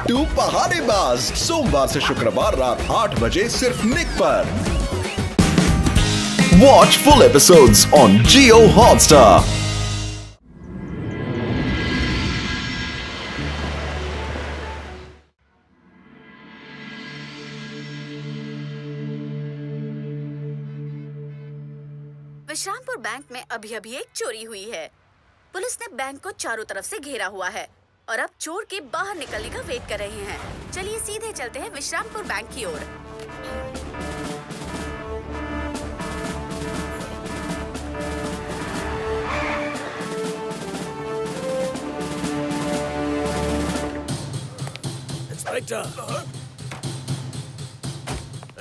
गट्टू बहानेबाज, सोमवार से शुक्रवार रात 8 बजे सिर्फ निक पर। Watch full episodes on Jio Hotstar. Vishrampur bank में अभी एक चोरी हुई है। पुलिस ने बैंक को चारों तरफ से घेरा हुआ है और अब चोर के बाहर निकलने का वेट कर रहे हैं। चलिए सीधे चलते हैं विश्रामपुर बैंक की ओर।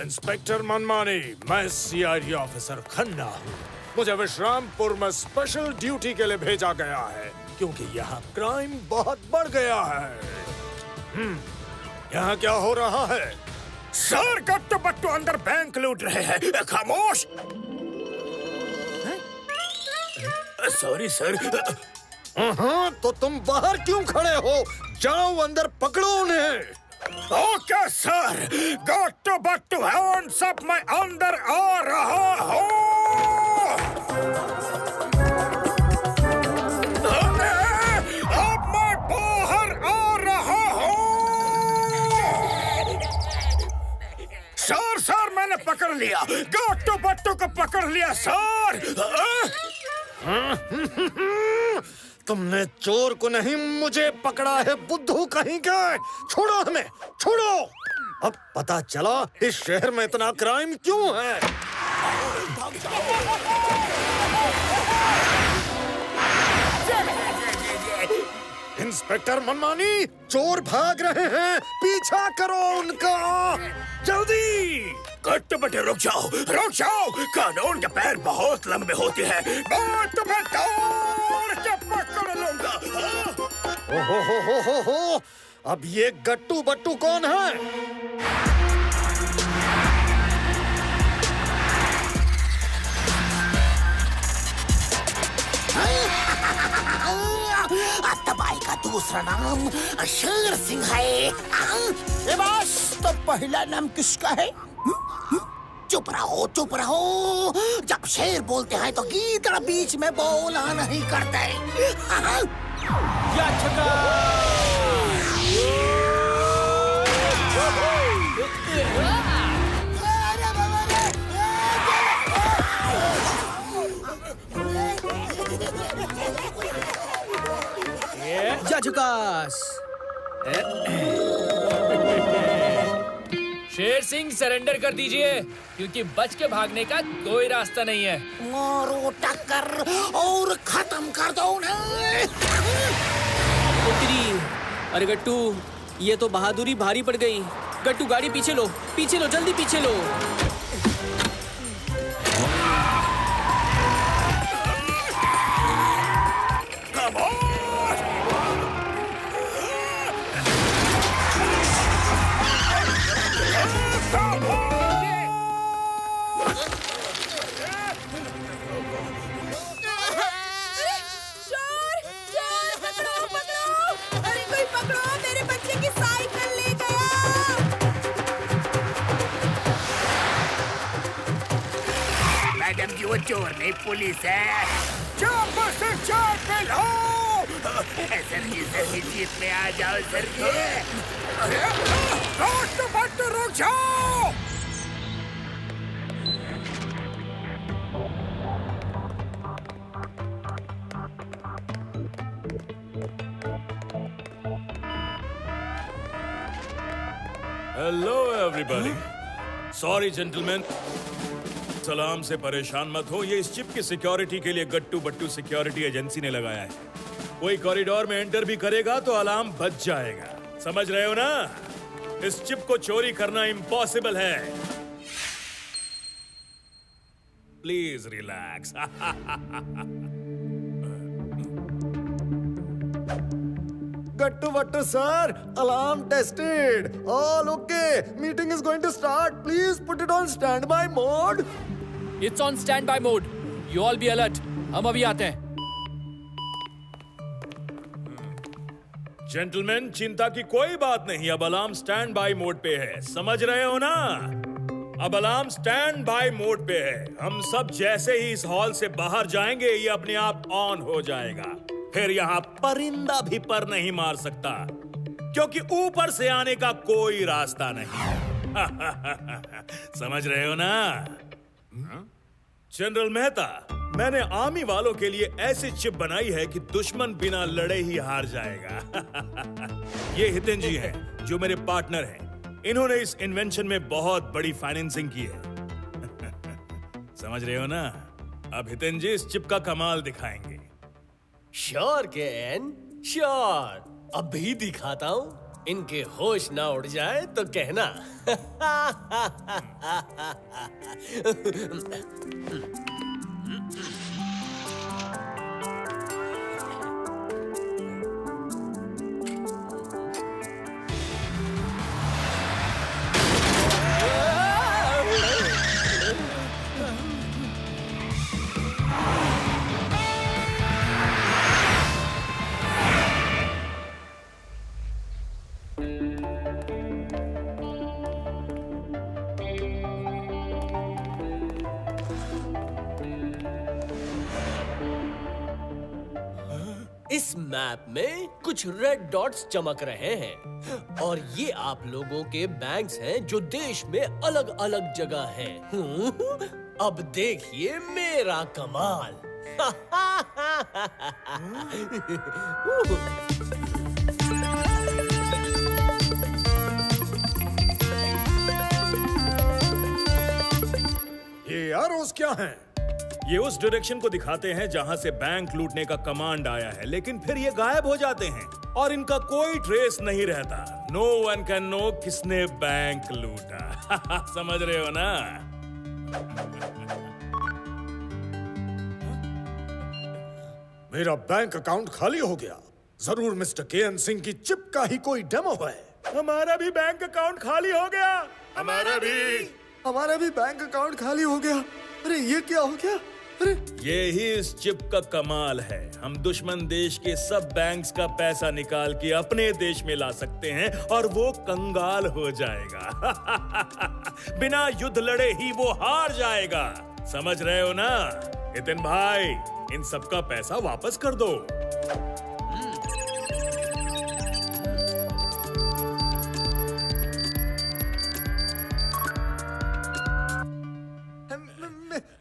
इंस्पेक्टर मनमानी, मैं सीआईडी ऑफिसर खन्ना हूँ। मुझे विश्रामपुर में स्पेशल ड्यूटी के लिए भेजा गया है क्योंकि यहाँ क्राइम बहुत बढ़ गया है। यहाँ क्या हो रहा है? सर, गट्टू बट्टू अंदर बैंक लूट रहे हैं। खामोश। Sorry sir. तो तुम बाहर क्यों खड़े हो? जाओ अंदर पकड़ो उन्हें। ओके सर, गट्टू बट्टू है, सब मैं अंदर आ रहा हूँ। अब मैं बाहर आ रहा हूँ। सर, मैंने पकड़ लिया। गट्टू बट्टू को पकड़ लिया सर। तुमने चोर को नहीं, मुझे पकड़ा है, बुद्धू कहीं का। छोड़ो हमें, छोड़ो। अब पता चला इस शहर में इतना क्राइम क्यों है। इंस्पेक्टर मनमानी, चोर भाग रहे हैं, पीछा करो उनका जल्दी। गट्टू बट्टू रुक जाओ। कानून के पैर बहुत लंबे होते हैं। मैं तुम्हें दौड़ के पकड़ लूंगा। हो। अब ये गट्टू बट्टू कौन है? तबाही का दूसरा नाम शेर सिंह है। ये बस तो पहला नाम किसका है? चुप रहो। जब शेर बोलते हैं तो गीदड़ बीच में बोला नहीं करते। शेर सिंह सरेंडर कर दीजिए क्योंकि बच के भागने का कोई रास्ता नहीं है। मारो टक्कर और खत्म कर दो उन्हें। अरे गट्टू, ये तो बहादुरी भारी पड़ गई। गट्टू गाड़ी पीछे लो, जल्दी पीछे लो। वो चोर नहीं, पुलिस है। चाप पे लो। सर जीप में आ जाओ सर। रुक जाओ। Hello everybody. Sorry gentleman. सलाम से परेशान मत हो, ये इस चिप की सिक्योरिटी के लिए गट्टू बट्टू सिक्योरिटी एजेंसी ने लगाया है। कोई कॉरिडोर में एंटर भी करेगा तो अलार्म बज जाएगा। समझ रहे हो ना? इस चिप को चोरी करना इम्पॉसिबल है। Please relax. Gattu Vattu sir, alarm tested. All okay. Meeting is going to start. Please put it on standby mode. It's on standby mode. You all be alert. हम अभी आते हैं। जेंटलमैन, चिंता की कोई बात नहीं। अब अलार्म स्टैंड बाय मोड पे है, समझ रहे हो ना? अब अलार्म स्टैंड बाय मोड पे है। हम सब जैसे ही इस हॉल से बाहर जाएंगे, ये अपने आप ऑन हो जाएगा। फिर यहाँ परिंदा भी पर नहीं मार सकता, क्योंकि ऊपर से आने का कोई रास्ता नहीं। समझ रहे हो ना? जनरल मेहता, मैंने आर्मी वालों के लिए ऐसी चिप बनाई है कि दुश्मन बिना लड़े ही हार जाएगा। ये हितेन जी हैं, जो मेरे पार्टनर हैं। इन्होंने इस इन्वेंशन में बहुत बड़ी फाइनेंसिंग की है। समझ रहे हो ना? अब हितेन जी इस चिप का कमाल दिखाएंगे। श्योर केन, श्योर। अभी दिखाता हूँ। इनके होश ना उड़ जाए तो कहना। इस मैप में कुछ रेड डॉट्स चमक रहे हैं और ये आप लोगों के बैंक्स हैं जो देश में अलग अलग जगह हैं। अब देखिए मेरा कमाल। ये एरोस क्या हैं? ये उस डायरेक्शन को दिखाते हैं जहां से बैंक लूटने का कमांड आया है, लेकिन फिर ये गायब हो जाते हैं और इनका कोई ट्रेस नहीं रहता। नो वन कैन नो किसने बैंक लूटा। समझ रहे हो ना? मेरा बैंक अकाउंट खाली हो गया। जरूर मिस्टर केएन सिंह की चिप का ही कोई डेमो है। हमारा भी बैंक अकाउंट खाली हो गया। हमारा भी बैंक अकाउंट खाली हो गया। अरे ये क्या हो गया? अरे ये ही इस चिप का कमाल है। हम दुश्मन देश के सब बैंक्स का पैसा निकाल के अपने देश में ला सकते हैं और वो कंगाल हो जाएगा। बिना युद्ध लड़े ही वो हार जाएगा। समझ रहे हो ना? नितिन भाई, इन सबका पैसा वापस कर दो।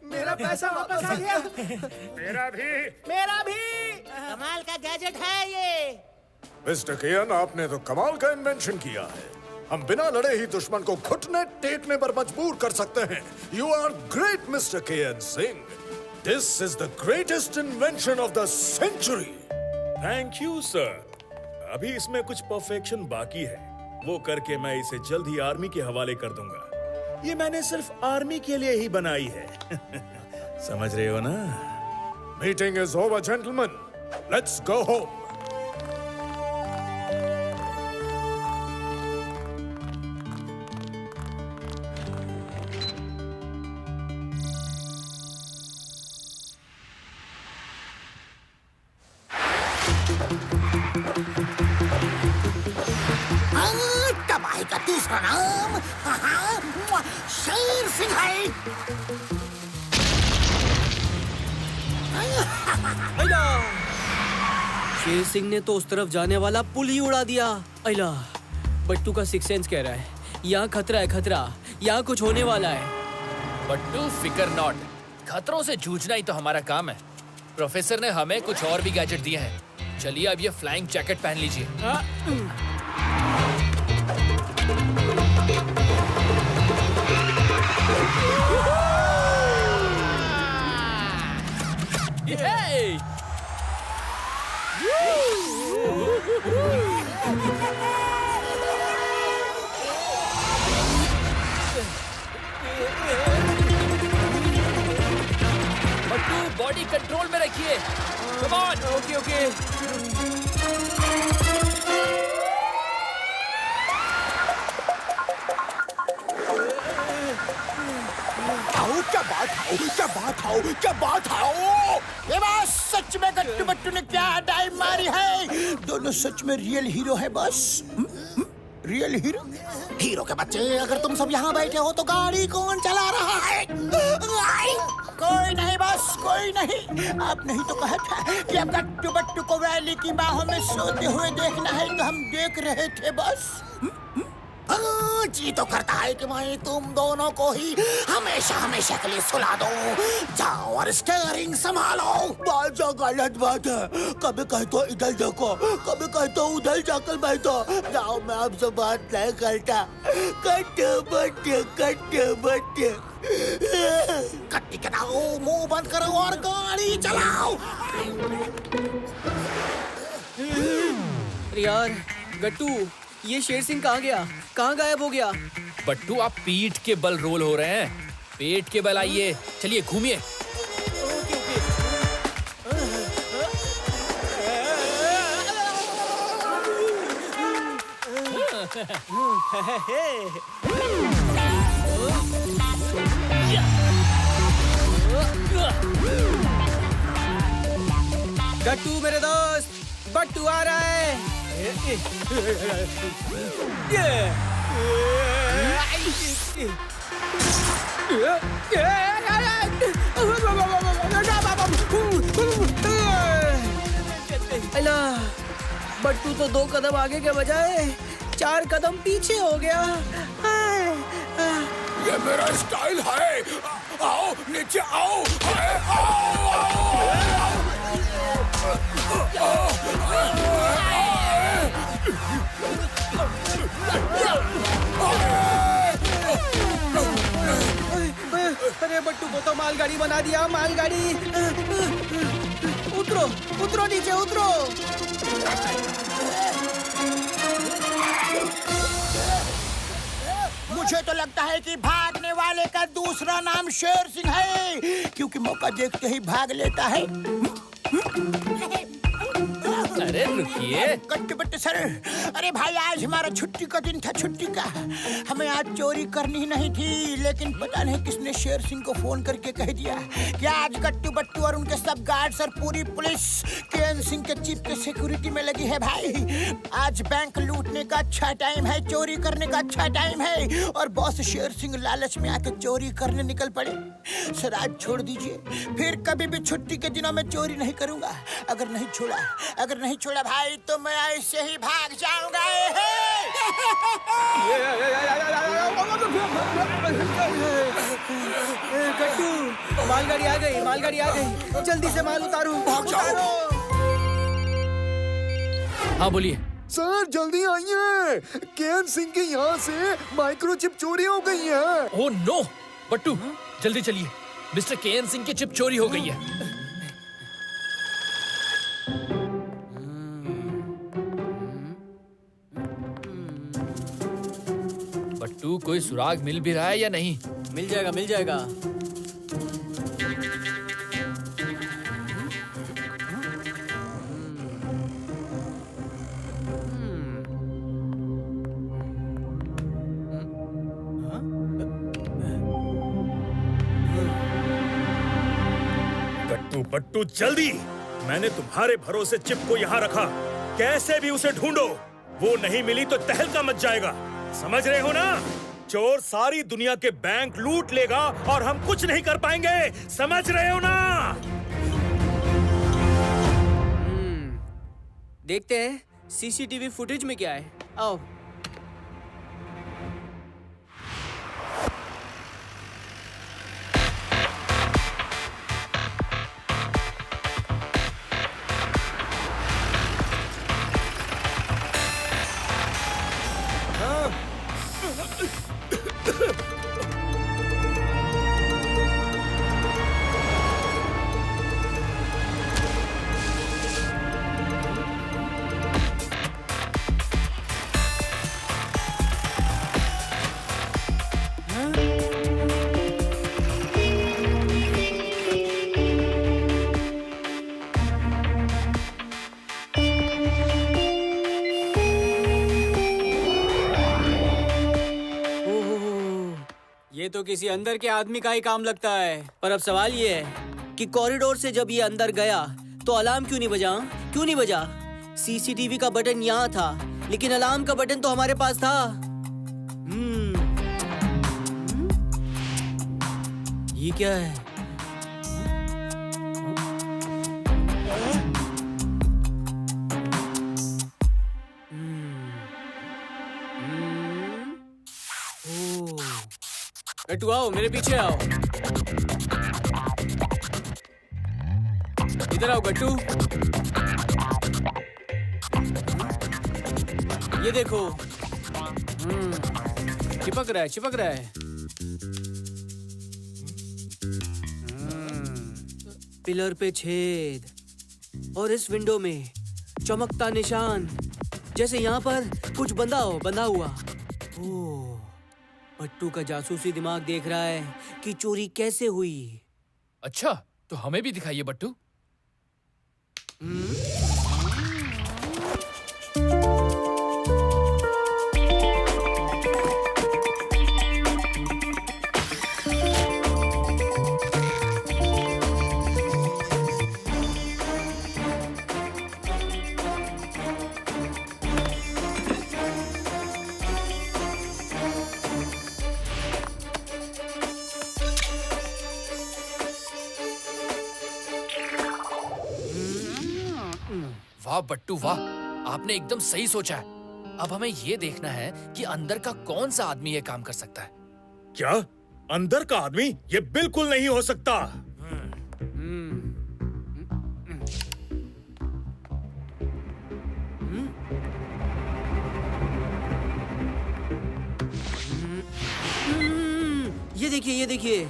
मेरा पैसा वापस आ गया। मेरा भी कमाल का गैजेट है ये। मिस्टर केएन, आपने तो कमाल का इन्वेंशन किया है। हम बिना लड़े ही दुश्मन को घुटने टेकने पर मजबूर कर सकते हैं। You are great mister KN Singh. This is the greatest invention of the century. Thank you sir. अभी इसमें कुछ परफेक्शन बाकी है, वो करके मैं इसे जल्द ही आर्मी के हवाले कर दूंगा। ये मैंने सिर्फ आर्मी के लिए ही बनाई है। समझ रहे हो ना? Meeting is over gentleman, let's go home. तबाही का दूसरा नाम शेर सिंह है। शेर सिंह ने तो उस तरफ जाने वाला पुल ही उड़ा दिया। अला, बट्टू का सिक्स सेंस कह रहा है यहाँ खतरा है, खतरा। यहाँ कुछ होने वाला है। बट्टू, फिकर नॉट। खतरों से जूझना ही तो हमारा काम है। प्रोफेसर ने हमें कुछ और भी गैजेट दिए हैं। चलिए अब ये फ्लाइंग जैकेट पहन लीजिए। Hey! बट्टू, बॉडी कंट्रोल में रखिए। Come on! Okay okay. आओ, क्या बात आओ, क्या बात आओ, क्या बात आओ। ये बात सच में गट्टू बट्टू ने क्या डाइव मारी है। दोनों सच में रियल हीरो है बॉस। Real hero. हीरो के बच्चे, अगर तुम सब यहाँ बैठे हो तो गाड़ी कौन चला रहा है? कोई नहीं बस, कोई नहीं। आप नहीं तो कहा था कि अब गट्टू बट्टू को वैली की बाहों में सोते हुए देखना है, तो हम देख रहे थे बस। जी तो करता है कि मैं तुम दोनों को ही हमेशा हमेशा के लिए सुला दो। जाओ और स्टीयरिंग संभालो। बात जो गलत बात है, कभी कहते इधर देखो, कभी कहते उधर जाकर बैठो। जाओ, मैं आपसे बात नहीं करता। कट्टे बट्टे, कट्टे बट्टे। कट्टी कराओ, मुंह बंद करो और गाड़ी चलाओ। यार गट्टू, ये शेर सिंह कहाँ गया? कहाँ गायब हो गया? बट्टू, आप पीठ के बल रोल हो रहे हैं, पेट के बल आइए। चलिए घूमिए। गट्टू मेरे दोस्त, बट्टू आ रहा है। अल्लाह, बट्टू तो 2 कदम आगे के बजाय 4 कदम पीछे हो गया। ये मेरा स्टाइल है। आओ नीचे आओ। अरे बट्टू को तो मालगाड़ी बना दिया, मालगाड़ी। उतरो, उतरो नीचे, उतरो। मुझे तो लगता है कि भागने वाले का दूसरा नाम शेर सिंह है, क्योंकि मौका देखते ही भाग लेता है। अरे रुकिए। गट्टू बट्टू सर, अरे भाई आज हमारा छुट्टी का दिन था, छुट्टी का। हमें आज चोरी करनी नहीं थी, लेकिन पता नहीं किसने शेर सिंह को फोन करके कह दिया कि आज गट्टू बट्टू और उनके सब गार्ड्स और पूरी पुलिस केएन सिंह के जीप के सिक्योरिटी में लगी है। भाई आज बैंक लूटने का अच्छा टाइम है, चोरी करने का अच्छा टाइम है, और बॉस शेर सिंह लालच में आके चोरी करने निकल पड़े। सर आज छोड़ दीजिए, फिर कभी भी छुट्टी के दिनों में चोरी नहीं करूंगा। अगर नहीं छोड़ा भाई तो मैं ऐसे ही भाग जाऊंगा। गट्टू, मालगाड़ी आ गई, मालगाड़ी आ गई। जल्दी से माल उतारो, उतारो। हाँ बोलिए सर, जल्दी आइए। केएन सिंह के यहाँ से माइक्रोचिप चोरी हो गई है। ओह नो बट्टू, जल्दी चलिए। मिस्टर केएन सिंह की चिप चोरी हो गई है। बट्टू, कोई सुराग मिल भी रहा है या नहीं? मिल जाएगा, मिल जाएगा। गट्टू बट्टू जल्दी, मैंने तुम्हारे भरोसे चिप को यहाँ रखा, कैसे भी उसे ढूंढो। वो नहीं मिली तो तहलका मच जाएगा, समझ रहे हो ना? चोर सारी दुनिया के बैंक लूट लेगा और हम कुछ नहीं कर पाएंगे, समझ रहे हो ना? देखते हैं सीसीटीवी फुटेज में क्या है। आओ। ये तो किसी अंदर के आदमी का ही काम लगता है। पर अब सवाल ये है कि कॉरिडोर से जब ये अंदर गया तो अलार्म क्यों नहीं बजा? क्यों नहीं बजा? सीसीटीवी का बटन यहाँ था, लेकिन अलार्म का बटन तो हमारे पास था। ये क्या है? गट्टू आओ, मेरे पीछे आओ। इधर आओ गट्टू। ये देखो, चिपक रहा है, चिपक रहा है। पिलर पे छेद और इस विंडो में चमकता निशान, जैसे यहाँ पर कुछ बंधा हुआ। ओह, बट्टू का जासूसी दिमाग देख रहा है कि चोरी कैसे हुई। अच्छा, तो हमें भी दिखाइए बट्टू। वाह बट्टू वाह, आपने एकदम सही सोचा है। अब हमें ये देखना है कि अंदर का कौन सा आदमी ये काम कर सकता है। क्या अंदर का आदमी? ये बिल्कुल नहीं हो सकता। ये देखिए, ये देखिए,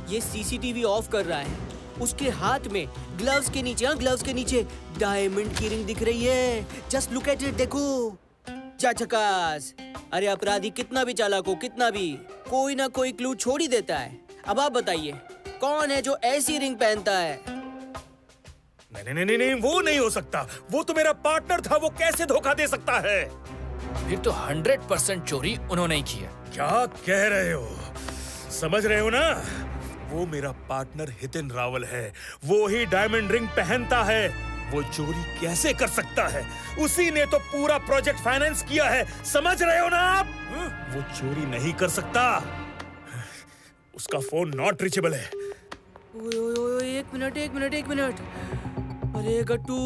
ये सीसीटीवी ऑफ कर रहा है। उसके हाथ में ग्लव्स के नीचे, ग्लव्स के नीचे डायमंड की रिंग दिख रही है। जस्ट लुक एट इट, देखो। झकास। अरे अपराधी कितना भी चालाक हो, कितना भी, कोई ना कोई क्लू छोड़ ही देता है। अब आप बताइए, कौन है जो ऐसी रिंग पहनता है? नहीं, वो नहीं हो सकता। वो तो मेरा पार्टनर था, वो कैसे धोखा दे सकता है? फिर तो 100% चोरी उन्होंने ही की है। क्या कह रहे हो? समझ रहे हो ना? वो मेरा पार्टनर हितेन रावल है। वो ही डायमंड रिंग पहनता है। वो चोरी कैसे कर सकता है? उसी ने तो पूरा प्रोजेक्ट फाइनेंस किया है। समझ रहे हो ना आप? वो चोरी नहीं कर सकता। उसका फोन नॉट रीचेबल है। ओए, एक मिनट। अरे गट्टू,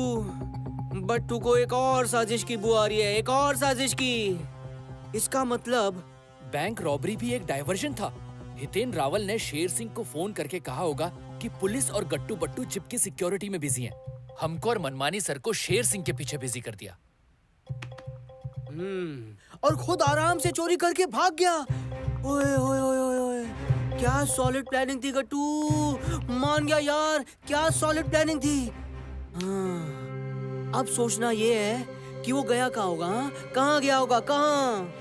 बट्टू को एक और साजिश की बू आ रही है, एक और साजिश की। इसका मतलब बैंक रॉबरी भी एक डायवर्जन था। हितेन रावल ने शेर सिंह को फोन करके कहा होगा कि पुलिस और गट्टू बट्टू चिप की सिक्योरिटी में बिजी हैं। हमको और मनमानी सर को शेर सिंह के पीछे बिजी कर दिया। और खुद आराम से चोरी करके भाग गया। ओए, क्या सॉलिड प्लानिंग थी गट्टू। मान गया यार, क्या सॉलिड प्लानिंग थी। अब सोचना ये है कि वो गया कहाँ होगा, कहाँ गया होगा, कहाँ?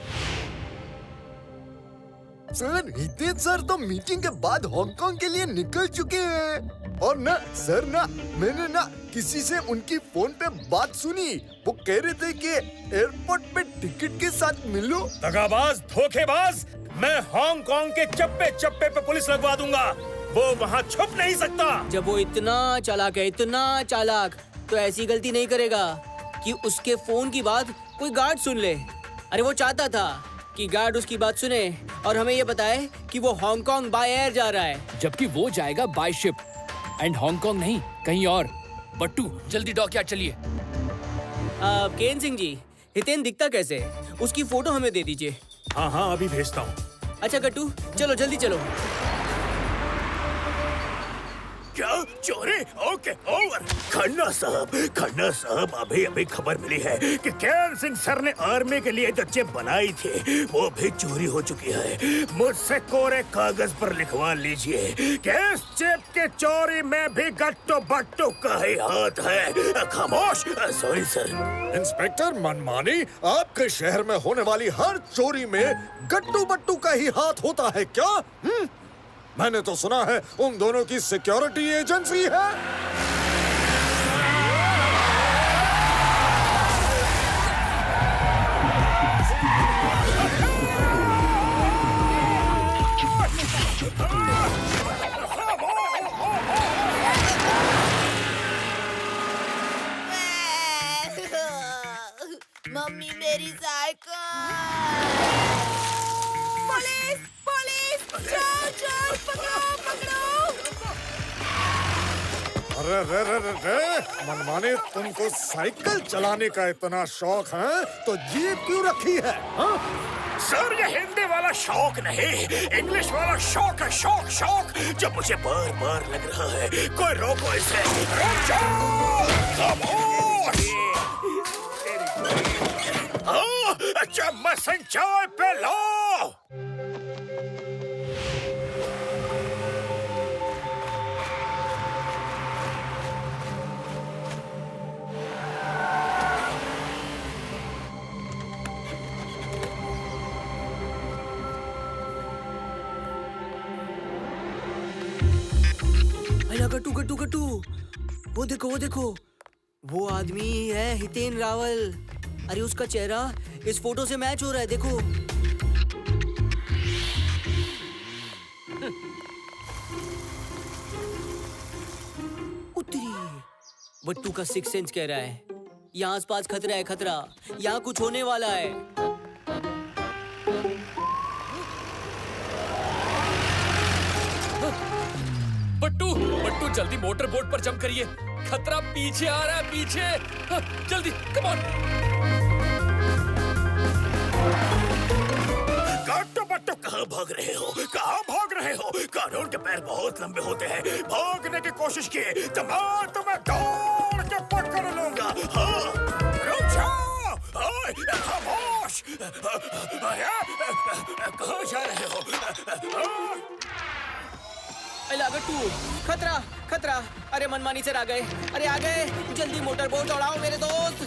सर, हितेन सर तो मीटिंग के बाद हांगकांग के लिए निकल चुके हैं। और ना सर, ना मैंने ना किसी से उनकी फोन पे बात सुनी। वो कह रहे थे कि एयरपोर्ट पे टिकट के साथ मिलो। दगाबाज, धोखेबाज, मैं हांगकांग के चप्पे चप्पे पे पुलिस लगवा दूंगा। वो वहाँ छुप नहीं सकता। जब वो इतना चालाक है, इतना चालाक, तो ऐसी गलती नहीं करेगा कि उसके फोन की बात कोई गार्ड सुन ले। अरे वो चाहता था कि गार्ड उसकी बात सुने और हमें ये बताए कि वो हांगकांग बाय एयर जा रहा है, जबकि वो जाएगा बाय शिप। एंड हांगकांग नहीं, कहीं और। बट्टू, जल्दी डॉकयार्ड चलिए। केन सिंह जी, हितेन दिखता कैसे है? उसकी फोटो हमें दे दीजिए। हाँ, अभी भेजता हूँ। अच्छा गट्टू, चलो जल्दी चलो। क्या चोरी? Okay, over. खन्ना साहब, अभी खबर मिली है कि केन सिंह सर ने आर्मी के लिए जो चिप बनाई थी वो भी चोरी हो चुकी है। मुझसे कोरे कागज पर लिखवा लीजिए कि इस चिप की चोरी में भी गट्टू बट्टू का ही हाथ है। खामोश। Sorry sir. इंस्पेक्टर मनमानी, आपके शहर में होने वाली हर चोरी में गट्टू बट्टू का ही हाथ होता है क्या? मैंने तो सुना है उन दोनों की सिक्योरिटी एजेंसी है। मनमाने, तुमको साइकिल चलाने का इतना शौक है तो जीप क्यों रखी है? हाँ? सर, ये हिंदी वाला शौक नहीं, इंग्लिश वाला शौक है। शौक शौक जब मुझे बार बार लग रहा है कोई रोको इसे। रुक जाओ, खामोश। चम्मच से चाय पे लो। गट्टू गट्टू गट्टू, वो देखो, वो आदमी ही है हितेन रावल। अरे उसका चेहरा इस फोटो से मैच हो रहा है, देखो। उतरी। बट्टू का सिक्स सेंस कह रहा है यहाँ आसपास खतरा है, खतरा, यहाँ कुछ होने वाला है। बट्टू जल्दी मोटर बोट पर जंप करिए, खतरा पीछे आ रहा है, पीछे। जल्दी, कम ऑन। गट्टू बट्टू, कहाँ भाग रहे हो? कहाँ भाग रहे हो? कानून के पैर बहुत लंबे होते हैं। भागने की कोशिश किए तो मैं तुम्हें दौड़ के पकड़ लूंगा। हाँ, रुक जाओ, खामोश। कहाँ जा रहे हो? गट्टू, खतरा, खतरा। अरे मनमानी से आ गए, अरे आ गए, जल्दी मोटर बोट दौड़ाओ मेरे दोस्त।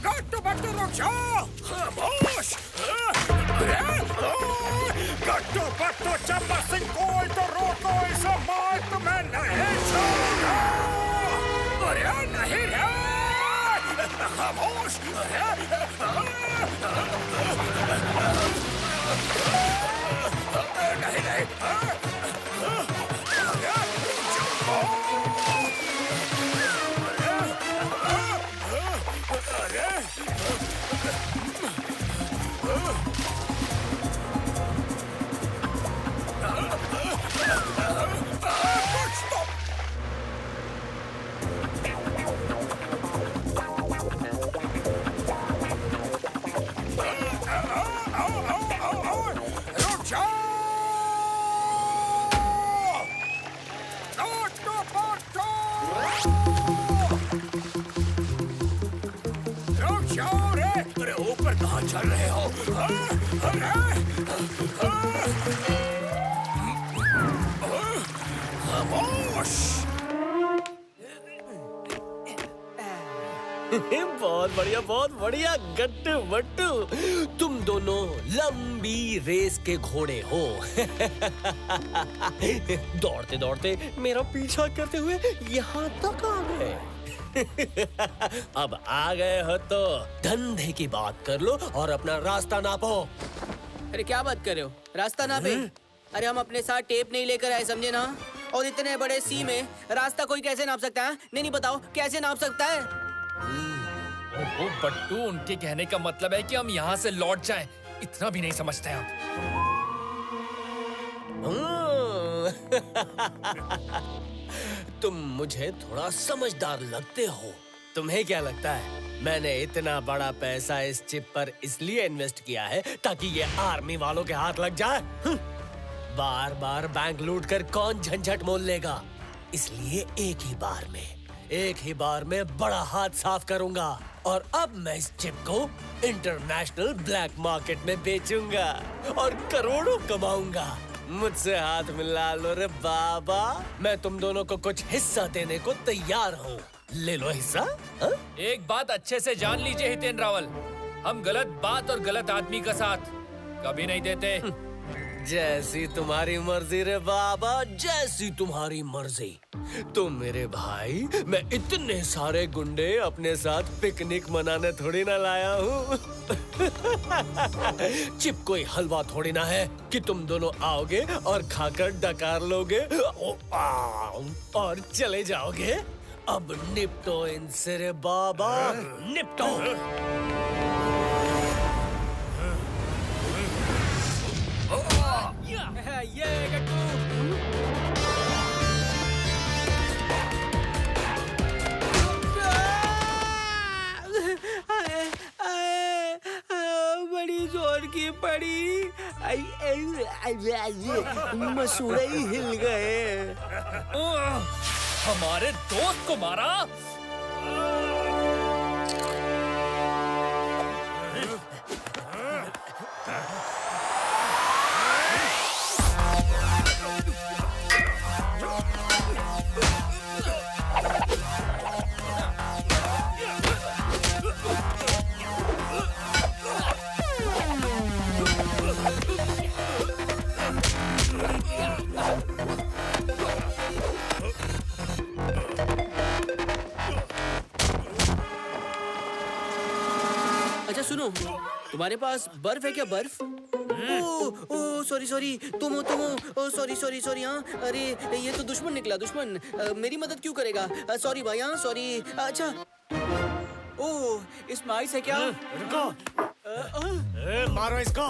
गट्टू बट्टू, रुक जाओ, खामोश। गट्टू बट्टू, चम्मच सिंह, कोई तो रोको इसे, मैं तुम्हें नहीं छोड़ूंगा। अरे नहीं रे, खामोश। नहीं नहीं, चल रहे हो? खामोश। बहुत बढ़िया, बहुत बढ़िया गट्टू बट्टू, तुम दोनों लंबी रेस के घोड़े हो। दौड़ते दौड़ते मेरा पीछा करते हुए यहाँ तक आ गए। अब आ गए हो तो धंधे की बात कर लो और अपना रास्ता नापो। अरे क्या बात कर रहे हो? रास्ता नापे? अरे हम अपने साथ टेप नहीं लेकर आए, समझे ना? और इतने बड़े सी में रास्ता कोई कैसे नाप सकता है? नहीं बताओ, कैसे नाप सकता है? ओ बट्टू, उनके कहने का मतलब है कि हम यहाँ से लौट जाएं। इतना भी नहीं समझते आप। तुम मुझे थोड़ा समझदार लगते हो। तुम्हें क्या लगता है मैंने इतना बड़ा पैसा इस चिप पर इसलिए इन्वेस्ट किया है ताकि ये आर्मी वालों के हाथ लग जाए? बार बार बैंक लूट कर कौन झंझट मोल लेगा? इसलिए एक ही बार में बड़ा हाथ साफ करूंगा। और अब मैं इस चिप को इंटरनेशनल ब्लैक मार्केट में बेचूंगा और करोड़ों कमाऊंगा। मुझसे हाथ मिला लो रे बाबा, मैं तुम दोनों को कुछ हिस्सा देने को तैयार हूँ। ले लो हिस्सा। हा? एक बात अच्छे से जान लीजिए हितेन रावल, हम गलत बात और गलत आदमी का साथ कभी नहीं देते। जैसी तुम्हारी मर्जी रे बाबा, जैसी तुम्हारी मर्जी। तो मेरे भाई, मैं इतने सारे गुंडे अपने साथ पिकनिक मनाने थोड़ी ना लाया हूँ। चिप कोई हलवा थोड़ी ना है कि तुम दोनों आओगे और खाकर डकार लोगे और चले जाओगे। अब निपटो इनसे रे बाबा, निपटो। पड़ी। मसूड़े ही हिल गए। हमारे दोस्त को मारा। अच्छा सुनो, तुम्हारे पास बर्फ है क्या? बर्फ? ओ सॉरी तुम हो सॉरी हाँ। अरे ये तो दुश्मन निकला, दुश्मन। मेरी मदद क्यों करेगा? सॉरी भाई, हाँ सॉरी। अच्छा ओह, इसमें आइस है क्या? रुको, मारो इसको।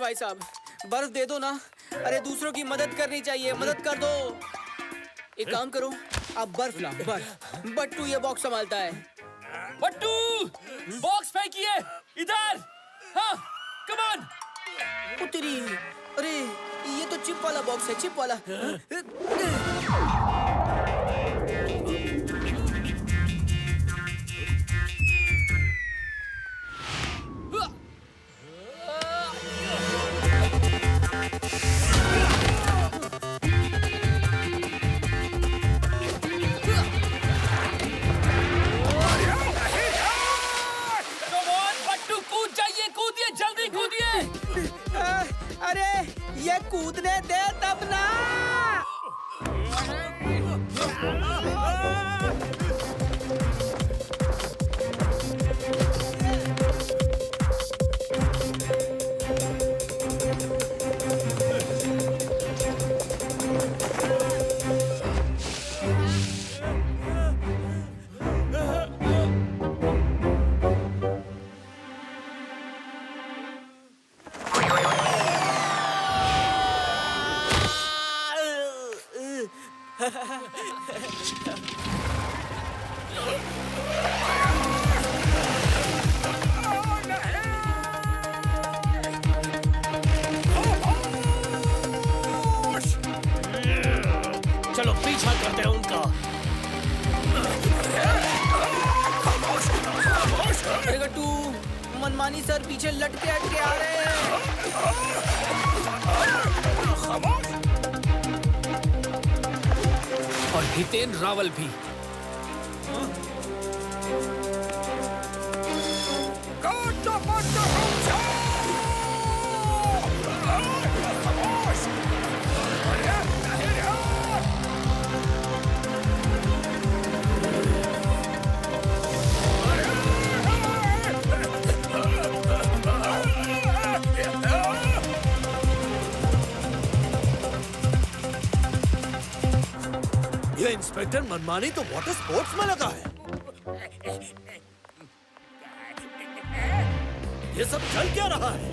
भाई साहब, बर्फ दे दो ना। अरे दूसरों की मदद करनी चाहिए, मदद कर दो। एक काम करो, आप बर्फ लाओ, बर्फ। बट्टू ये बॉक्स संभालता है। बट्टू, बॉक्स फेंकिए इधर। हाँ, कम ऑन। तेरी, अरे ये तो चिप वाला बॉक्स है, चिप वाला। अरे ये कूदने दे तब ना। मनमानी सर पीछे लटके अटके आ रहे हैं। और हितेन रावल भी। ये इंस्पेक्टर मनमानी तो वाटर स्पोर्ट्स में लगा है। ये सब चल क्या रहा है?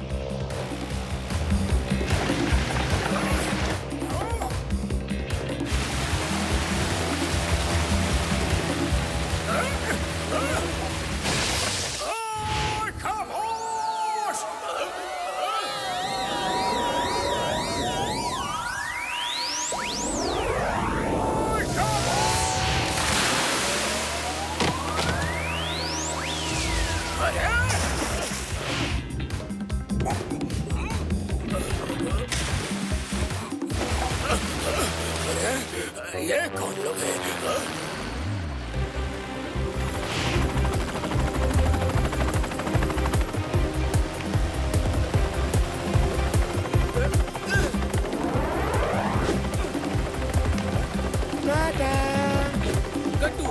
ये कौन लोग हैं? गट्टू,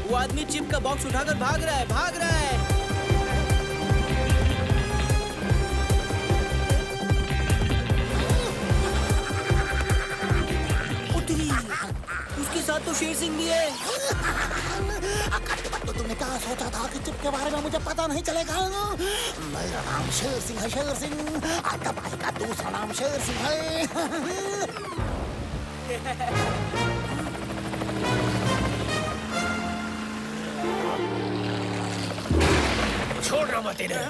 वो आदमी चिप का बॉक्स उठाकर भाग रहा है, भाग रहा है। उसके साथ तो शेर सिंह भी है। तो तुमने क्या सोचा था कि चिप के बारे में मुझे पता नहीं चलेगा? मेरा नाम शेर सिंह है, शेर सिंह। आता भाई का दूसरा नाम शेर सिंह है। छोड़ मत इन्हें।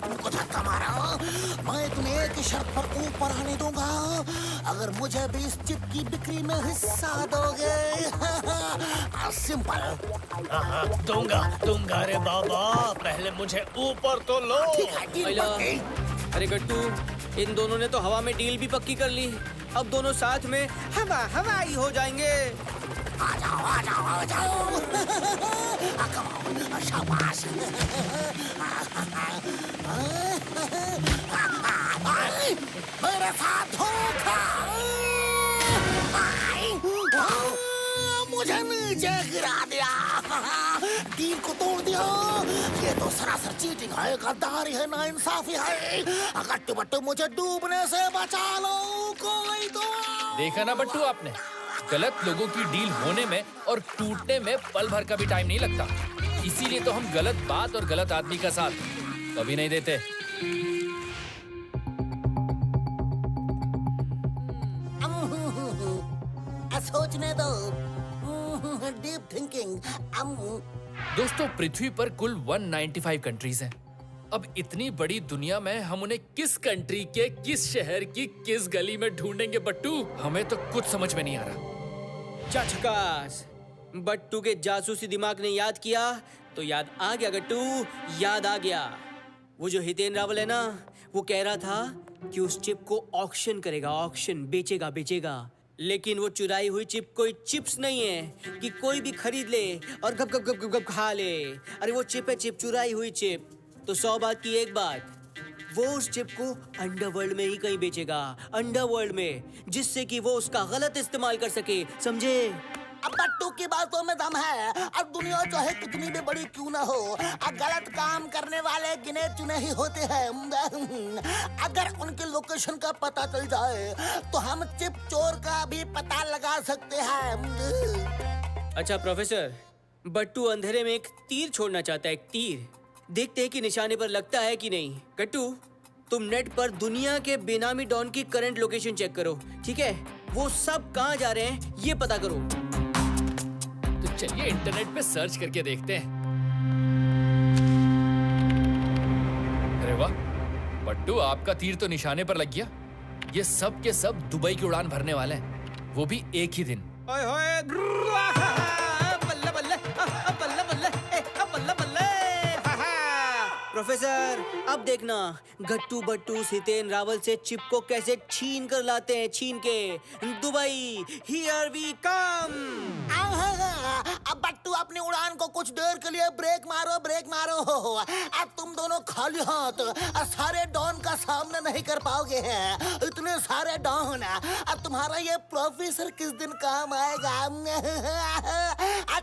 तुमको धक्का मारा, मैं तुम्हें एक शर्त पर ऊपर आने दूंगा। अगर मुझे भी इस चिप की बिक्री में हिस्सा दोगे। सिंपल। दूंगा रे बाबा, पहले मुझे ऊपर तो लो। अरे गट्टू, इन दोनों ने तो हवा में डील भी पक्की कर ली। अब दोनों साथ में हवाई हो जाएंगे। आ जाओ। शाबाश। मेरे साथ धोखा। मुझे नीचे गिरा दिया, डील को तोड़ दिया। ये तो सरासर चीटिंग है, गद्दारी है, नाइंसाफी है। अगर बट्टू मुझे डूबने से बचा लो कोई तो। देखा ना बट्टू आपने, गलत लोगों की डील होने में और टूटने में पल भर का भी टाइम नहीं लगता। इसीलिए तो हम गलत बात और गलत आदमी का साथ कभी नहीं देते। सोचने दो। Deep thinking. दोस्तों, पृथ्वी पर कुल 195 कंट्रीज हैं। अब इतनी बड़ी दुनिया में हम उन्हें किस कंट्री के किस शहर की किस गली में ढूंढेंगे बट्टू? हमें तो कुछ समझ में नहीं आ रहा। झकास, बट्टू के जासूसी दिमाग ने याद किया तो याद आ गया गट्टू, याद आ गया। वो जो हितेन रावल है ना, वो कह रहा था कि उस चिप को ऑक्शन करेगा, ऑक्शन, बेचेगा। लेकिन वो चुराई हुई चिप कोई चिप्स नहीं है कि कोई भी खरीद ले और गप गप गप गप खा ले। अरे वो चिप है, चिप, चुराई हुई चिप। तो 100 बात की एक बात, वो उस चिप को अंडरवर्ल्ड में ही कहीं बेचेगा, अंडरवर्ल्ड में, जिससे कि वो उसका गलत इस्तेमाल कर सके, समझे? अब बट्टू की बातों में दम है। अब दुनिया चाहे कितनी भी बड़ी क्यों ना हो, गलत काम करने वाले गिने चुने ही होते हैं। अगर उनके लोकेशन का पता चल जाए तो हम चिप चोर का भी पता लगा सकते हैं। अच्छा प्रोफेसर, बट्टू अंधेरे में एक तीर छोड़ना चाहता है, एक तीर। देखते हैं कि निशाने पर लगता है कि नहीं। गट्टू, तुम नेट पर दुनिया के बेनामी डॉन की करंट लोकेशन चेक करो, ठीक है? वो सब कहाँ जा रहे हैं ये पता करो। चलिए इंटरनेट पे सर्च करके देखते हैं। अरे वाह बट्टू, आपका तीर तो निशाने पर लग गया। ये सब के सब दुबई की उड़ान भरने वाले हैं, वो भी एक ही दिन। ओए होए, बल्ले बल्ले, बल्ले बल्ले, बल्ले बल्ले। प्रोफेसर, अब देखना गट्टू बट्टू हितेन रावल से चिप को कैसे छीन कर लाते हैं, छीन के। Dubai, here we come. अब बट्टू अपनी उड़ान को कुछ देर के लिए ब्रेक मारो, ब्रेक मारो। अब तुम दोनों खाली हाथ सारे डॉन का सामना नहीं कर पाओगे हैं। इतने सारे डॉन, अब तुम्हारा ये प्रोफेसर किस दिन काम आएगा।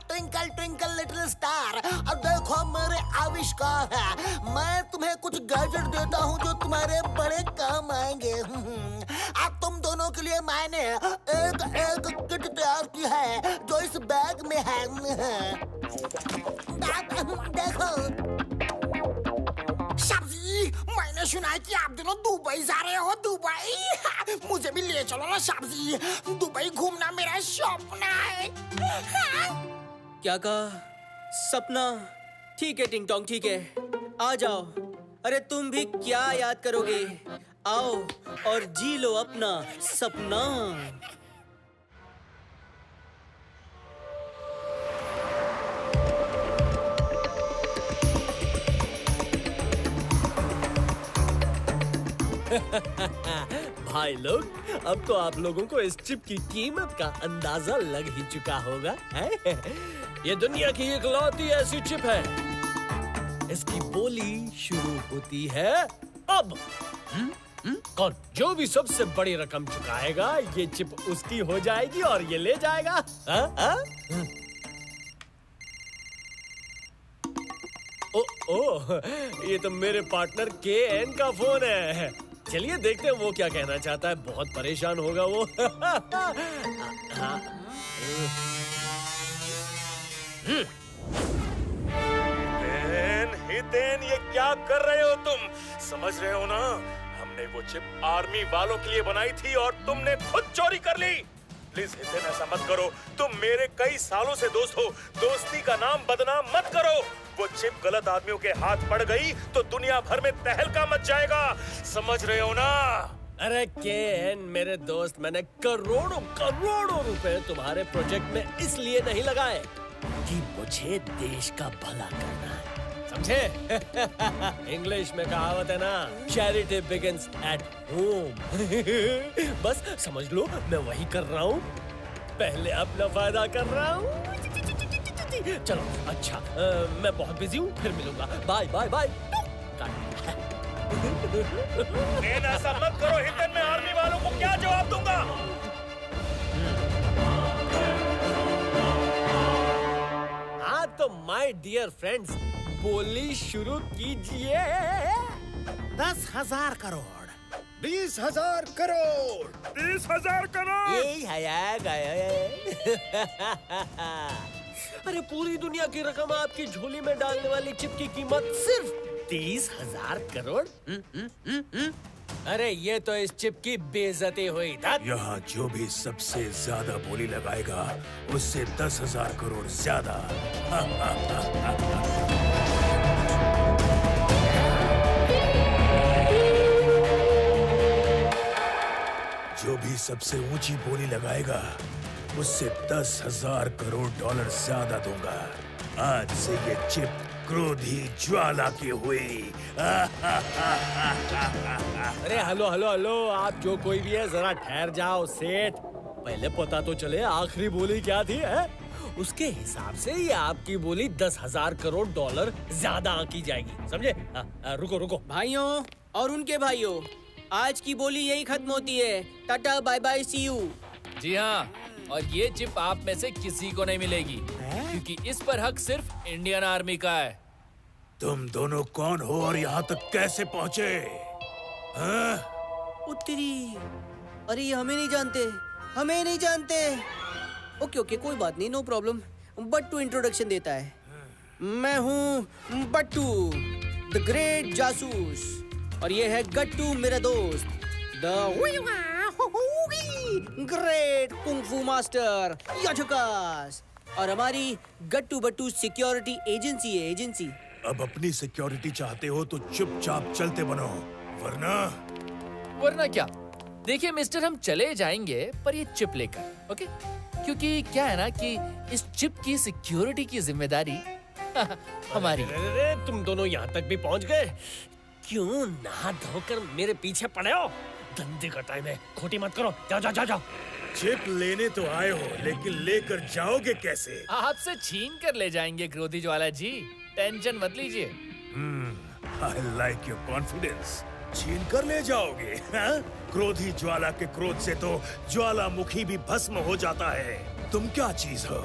ट्विंकल ट्विंकल लिटिल स्टार, अब देखो मेरे आविष्कार है। मैं तुम्हें कुछ गैजेट देता हूँ जो तुम्हारे बड़े काम आएंगे। अब तुम दोनों के लिए मैंने एक किट तैयार की है जो इस बैग में है। देखो सब्जी, मैंने सुना है कि आप दोनों दुबई जा रहे हो। दुबई, मुझे भी ले चलो ना सब्जी। दुबई घूमना मेरा सपना है। क्या कहा? सपना? ठीक है टिंग टोंग, ठीक है, आ जाओ। अरे तुम भी क्या याद करोगे, आओ और जी लो अपना सपना। भाई लोग, अब तो आप लोगों को इस चिप की कीमत का अंदाजा लग ही चुका होगा, है? ये दुनिया की इकलौती ऐसी चिप है, इसकी बोली शुरू होती है अब। कौन? जो भी सबसे बड़ी रकम चुकाएगा, ये चिप उसकी हो जाएगी और ये ले जाएगा। ओ, ये तो मेरे पार्टनर KN का फोन है। चलिए देखते हैं वो क्या कहना चाहता है। बहुत परेशान होगा वो। हितेन, ये क्या कर रहे हो तुम? समझ रहे हो ना, हमने वो चिप आर्मी वालों के लिए बनाई थी और तुमने खुद चोरी कर ली। प्लीज हितेन, ऐसा मत करो। तुम मेरे कई सालों से दोस्त हो, दोस्ती का नाम बदनाम मत करो। वो चिप गलत आदमियों के हाथ पड़ गई तो दुनिया भर में तहलका मच जाएगा, समझ रहे हो ना? अरे KN मेरे दोस्त, मैंने करोड़ों करोड़ों रुपए तुम्हारे प्रोजेक्ट में इसलिए नहीं लगाए कि मुझे देश का भला करना है, समझे? इंग्लिश में कहावत है ना, चैरिटी बिगिंस एट होम। बस समझ लो, मैं वही कर रहा हूँ। पहले अपना फायदा कर रहा हूँ। चलो अच्छा, मैं बहुत बिजी हूँ, फिर मिलूंगा। Bye bye bye. ऐसा मत करो हितेन, मैं आर्मी वालों को क्या जवाब दूंगा? हाँ तो माय डियर फ्रेंड्स, बोली शुरू कीजिए। 10,000 करोड़, 20,000 करोड़, 30,000 करोड़। यही है गया। अरे पूरी दुनिया की रकम आपकी झोली में डालने वाली चिप की कीमत सिर्फ 30,000 करोड़। अरे ये तो इस चिप की बेइज्जती हुई। यहाँ जो भी सबसे ज्यादा बोली लगाएगा उससे 10,000 करोड़ ज्यादा। जो भी सबसे ऊंची बोली लगाएगा उससे 10,000 करोड़ डॉलर ज्यादा दूंगा। आज से ये चिप क्रोधी ज्वाला की हुई। अरे हेलो हेलो हेलो, आप जो कोई भी है जरा ठहर जाओ सेठ। पहले पता तो चले आखिरी बोली क्या थी, है? उसके हिसाब से ये आपकी बोली 10,000 करोड़ डॉलर ज्यादा आंकी जाएगी, समझे? रुको रुको भाइयों और उनके भाइयों, आज की बोली यही खत्म होती है। Tata bye bye, see you. जी हाँ, और ये चिप आप में से किसी को नहीं मिलेगी, क्योंकि इस पर हक सिर्फ इंडियन आर्मी का है। तुम दोनों कौन हो और यहाँ तक कैसे पहुँचे? उत्तरी, अरे ये हमें नहीं जानते, हमें नहीं जानते। ओके ओके, कोई बात नहीं, नो प्रॉब्लम। बट्टू इंट्रोडक्शन देता है। मैं हूँ बट्टू, द ग्रेट जासूस, और ये है गट्टू मेरा दोस्त, द ग्रेट कुंग फू मास्टर याचुकास। और हमारी गट्टू बट्टू सिक्योरिटी एजेंसी है, एजेंसी। अब अपनी सिक्योरिटी चाहते हो तो चुपचाप चलते बनो, वरना क्या? देखिए मिस्टर, हम चले जाएंगे पर ये चिप लेकर, ओके? क्योंकि क्या है ना कि इस चिप की सिक्योरिटी की जिम्मेदारी हमारी। अरे तुम दोनों यहाँ तक भी पहुँच गए? क्यों नहा धोकर मेरे पीछे पड़े हो? धंधे का टाइम है, खोटी मत करो। जाओ जाओ जाओ जाओ। चिप लेने तो आए हो, लेकिन लेकर जाओगे कैसे? आपसे छीन कर ले जाएंगे क्रोधी ज्वाला जी, टेंशन मत लीजिए। I like your confidence. छीन कर ले जाओगे, हाँ? क्रोधी ज्वाला के क्रोध से तो ज्वालामुखी भी भस्म हो जाता है। तुम क्या चीज हो?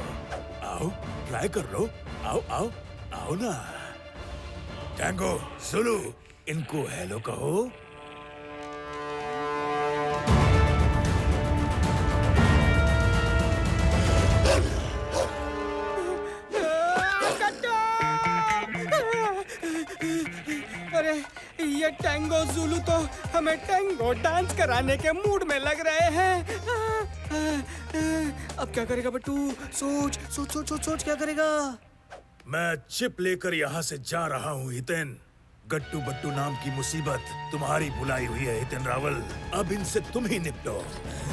आओ, ट्राई कर लो। आओ आओ आओ ना। टैंगो, जुलू, इनको हेलो कहो। अरे ये टैंगो जुलू तो हमें टैंगो डांस कराने के मूड में लग रहे हैं। अब क्या करेगा बट्टू? सोच सोच सोच सोच सोच, क्या करेगा? मैं चिप लेकर यहाँ से जा रहा हूँ हितेन। गट्टू बट्टू नाम की मुसीबत तुम्हारी बुलाई हुई है हितेन रावल। अब इनसे तुम ही निपटो,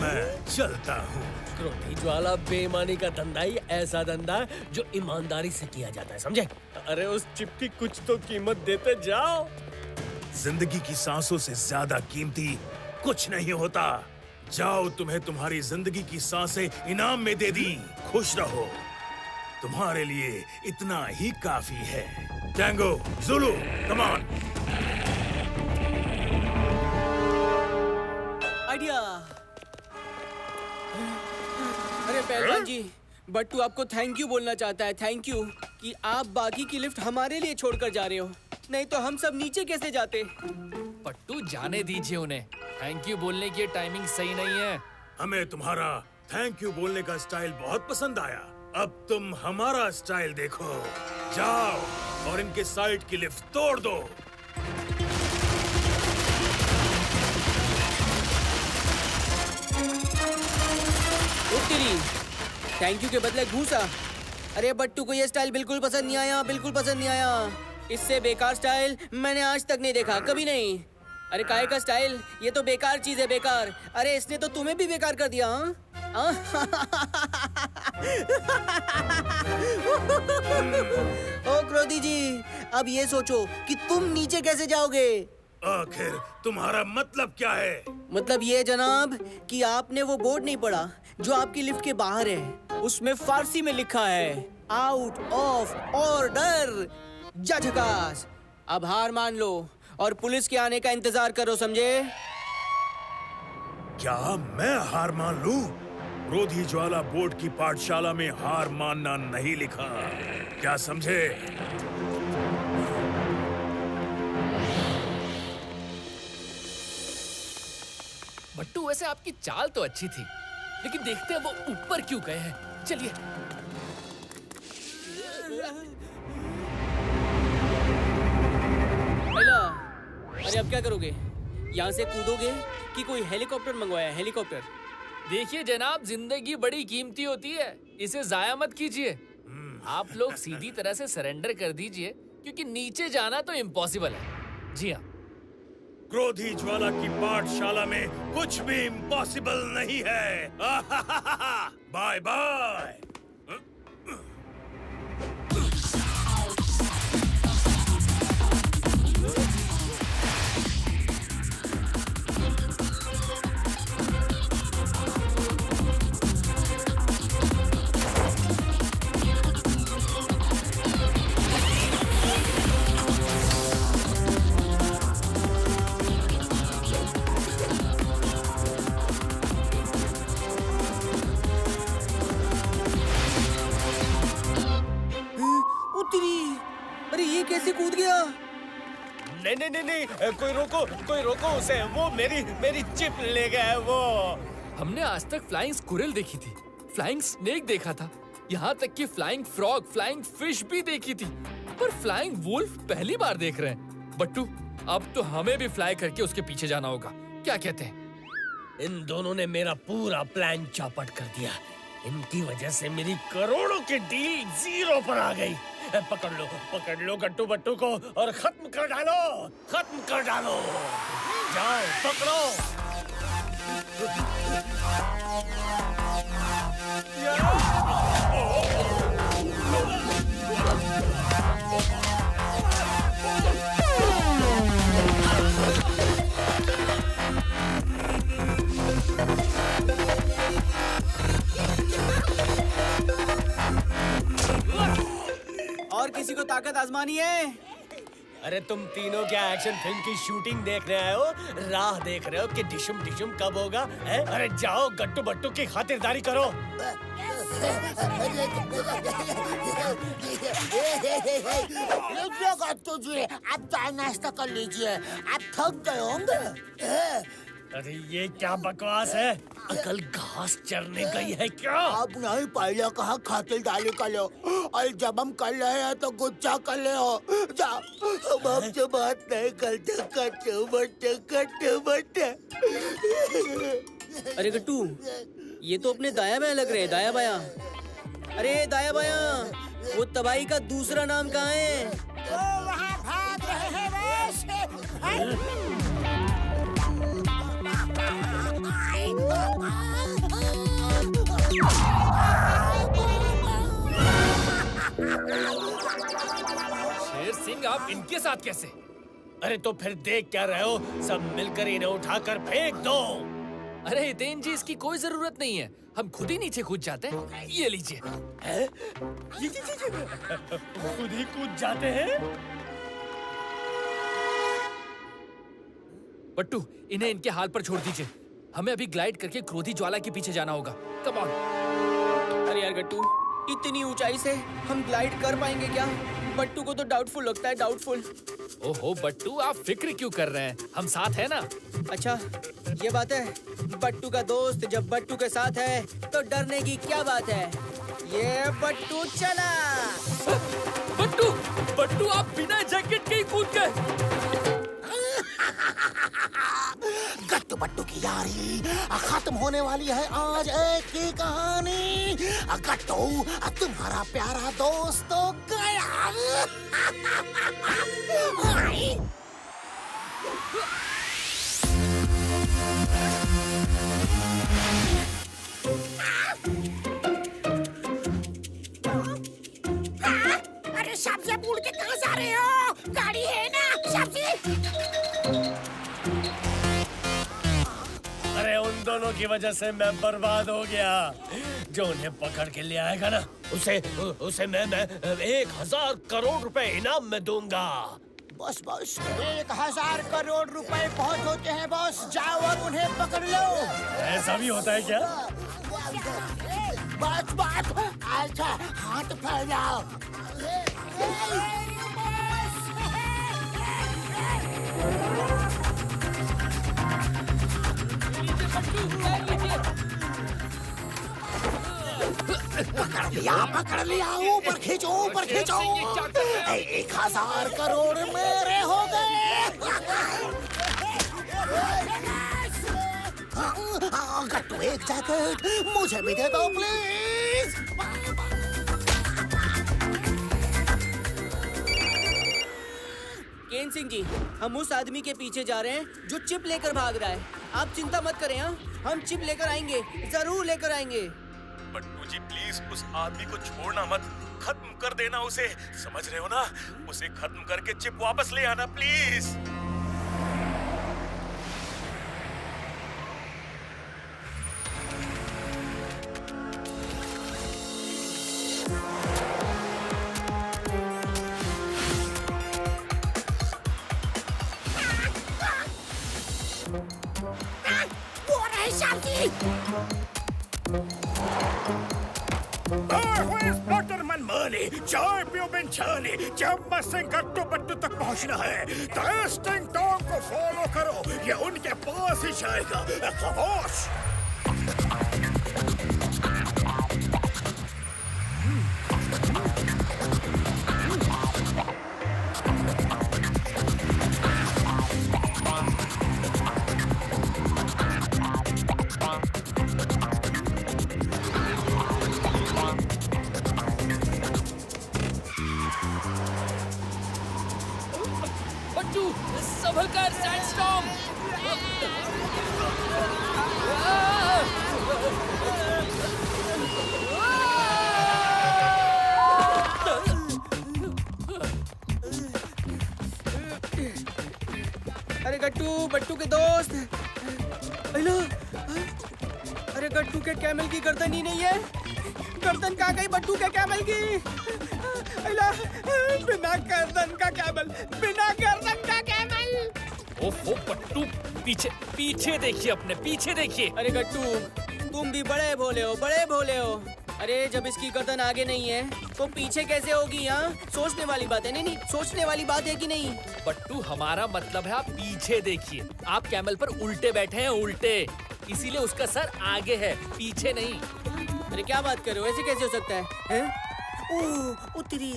मैं चलता हूँ। क्रोधी ज्वाला बेईमानी का धंधा ही ऐसा धंधा है जो ईमानदारी से किया जाता है, समझे? अरे उस चिप की कुछ तो कीमत देते जाओ। जिंदगी की सांसों से ज्यादा कीमती कुछ नहीं होता। जाओ, तुम्हें तुम्हारी जिंदगी की सांसें इनाम में दे दी। खुश रहो, तुम्हारे लिए इतना ही काफी है। Tango, Zulu, come on. Idea. अरे पहलवान जी, बट्टू आपको थैंक यू बोलना चाहता है। थैंक यू कि आप बाकी की लिफ्ट हमारे लिए छोड़कर जा रहे हो, नहीं तो हम सब नीचे कैसे जाते? बट्टू जाने दीजिए उन्हें, थैंक यू बोलने की टाइमिंग सही नहीं है। हमें तुम्हारा थैंक यू बोलने का स्टाइल बहुत पसंद आया। अब तुम हमारा स्टाइल देखो। जाओ और इनके साइड की लिफ्ट तोड़ दो। थैंक यू के बदले घूसा। अरे बट्टू को ये स्टाइल बिल्कुल पसंद नहीं आया, बिल्कुल पसंद नहीं आया। इससे बेकार स्टाइल मैंने आज तक नहीं देखा, कभी नहीं। अरे काहे का स्टाइल? ये तो बेकार चीज है, बेकार। अरे इसने तो तुम्हें भी बेकार कर दिया। हाँ? ओ क्रोधी जी, अब ये सोचो कि तुम नीचे कैसे जाओगे। आखिर तुम्हारा मतलब क्या है? मतलब ये जनाब कि आपने वो बोर्ड नहीं पढ़ा जो आपकी लिफ्ट के बाहर है। उसमें फारसी में लिखा है आउट ऑफ ऑर्डर। झकास। अब हार मान लो और पुलिस के आने का इंतजार करो, समझे? क्या मैं हार मान लूं? क्रोधी ज्वाला बोर्ड की पाठशाला में हार मानना नहीं लिखा, क्या समझे? बट्टू वैसे आपकी चाल तो अच्छी थी, लेकिन देखते हैं वो ऊपर क्यों गए हैं। चलिए। अरे अब क्या करोगे? यहाँ से कूदोगे कि कोई हेलीकॉप्टर मंगवाया है? हेलीकॉप्टर। देखिए जनाब, जिंदगी बड़ी कीमती होती है, इसे जाया मत कीजिए। आप लोग सीधी तरह से सरेंडर कर दीजिए, क्योंकि नीचे जाना तो इम्पॉसिबल है। जी हाँ, क्रोधी ज्वाला की पाठशाला में कुछ भी इम्पॉसिबल नहीं है। Bye bye. अरे ये कैसे कूद गया? नहीं नहीं नहीं नहीं, कोई रोको उसे। वो मेरी चिप ले गया है वो। हमने आज तक फ्लाइंग स्क्विरल देखी थी, फ्लाइंग स्नेक देखा था, यहाँ तक कि फ्लाइंग फ्रॉग, फ्लाइंग फिश भी देखी थी, पर फ्लाइंग वुल्फ पहली बार देख रहे हैं। बट्टू, अब तो हमें भी फ्लाई करके उसके पीछे जाना होगा, क्या कहते हैं? इन दोनों ने मेरा पूरा प्लान चौपट कर दिया। इनकी वजह से मेरी करोड़ों की डील जीरो पर आ गई। पकड़ लो गट्टू बट्टू को और खत्म कर डालो। जाओ पकड़ो। और किसी को ताकत आजमानी है? अरे तुम तीनों क्या एक्शन फिल्म की शूटिंग देखने आए हो? राह देख रहे हो कि डिशुम डिशुम कब होगा? अरे जाओ गट्टू बट्टू की खातिरदारी करो। गट्टू जी, आप चाय नाश्ता कर लीजिए, आप थक गए होंगे। अरे ये क्या बकवास है? अकल घास चरने गई है क्या? अब नहीं, पहले कहा खातिरदारी कर लो, और जब हम कर रहे हैं तो गुस्सा कर ले हो। जाओ, हम आपसे बात नहीं करते। अरे गट्टू, ये तो अपने दाया बाया लग रहे हैं। दाया बाया, अरे दाया बाया, वो तबाही का दूसरा नाम कहाँ है? वहाँ भाग रहे हैं बस। शेर सिंह, आप इनके साथ कैसे? अरे तो फिर देख क्या रहे हो? सब मिलकर इन्हें उठाकर फेंक दो। अरे हितेन जी, इसकी कोई जरूरत नहीं है, हम खुद ही नीचे कूद जाते हैं। ये लीजिए। खुद ही कूद जाते हैं? बट्टू, इन्हें इनके हाल पर छोड़ दीजिए। हमें अभी ग्लाइड करके क्रोधी ज्वाला के पीछे जाना होगा। Come on. अरे यार गट्टू, इतनी ऊंचाई से हम ग्लाइड कर पाएंगे क्या? बट्टू को तो डाउटफुल लगता है, डाउटफुल। ओहो बट्टू, आप फिक्र क्यों कर रहे हैं? हम साथ हैं ना। अच्छा, ये बात है। बट्टू का दोस्त जब बट्टू के साथ है तो डरने की क्या बात है? ये बट्टू चला। बट्टू, आप बिना जैकेट के ही कूद गए। गट्टू बट्टू की यारी खत्म होने वाली है आज एक की कहानी। गट्टू, तुम्हारा प्यारा दोस्त तो गया। अरे सब्जी भूल के कहाँ जा रहे हो? गाड़ी है ना सब्जी? अरे उन दोनों की वजह से मैं बर्बाद हो गया। जो उन्हें पकड़ के ले आएगा ना, उसे मैं 1000 करोड़ रुपए इनाम में दूंगा। बस 1000 करोड़ रुपए बहुत होते हैं बॉस। जाओ और उन्हें पकड़ लो। ऐसा भी होता है क्या? बस अच्छा, हाथ फैलाओ। पकड़ लिया। ऊपर खींचो। 1000 करोड़ मेरे हो गए। गट्टू, एक जैकेट मुझे भी दे दो प्लीज। केन सिंह जी, हम उस आदमी के पीछे जा रहे हैं जो चिप लेकर भाग रहा है। आप चिंता मत करें। हाँ, हम चिप लेकर आएंगे, जरूर लेकर आएंगे। बट्टू जी प्लीज उस आदमी को छोड़ना मत, खत्म कर देना उसे, समझ रहे हो ना? उसे खत्म करके चिप वापस ले आना प्लीज। वो रहे सब्जी। इंस्पेक्टर मनमानी, चाय पियो बेंचानी। जब मस्सिंग गट्टू बट्टू तक पहुंचना है तो स्टिंग टॉम को फॉलो करो, ये उनके पास ही जाएगा। खामोश। संभल कर सैंडस्टॉर्म। अरे गट्टू बट्टू के दोस्त, हेलो। अरे गट्टू के कैमल की गर्दन ही नहीं है। गर्दन कहाँ गई बट्टू के कैमल की? हेलो, बिना गर्दन का कैमल, बिना गर्दन का कैमल। ओहो बट्टू, पीछे पीछे देखिए, अपने पीछे देखिए। अरे गट्टू तुम भी बड़े भोले हो, बड़े भोले हो। अरे जब इसकी गर्दन आगे नहीं है तो पीछे कैसे होगी? हाँ, सोचने वाली बात है। नहीं, सोचने वाली बात है कि नहीं? बट्टू हमारा मतलब है आप पीछे देखिए। आप कैमल पर उल्टे बैठे हैं, उल्टे, इसीलिए उसका सर आगे है, पीछे नहीं। अरे क्या बात कर रहे हो? ऐसे कैसे हो सकता है? ओह उतरी,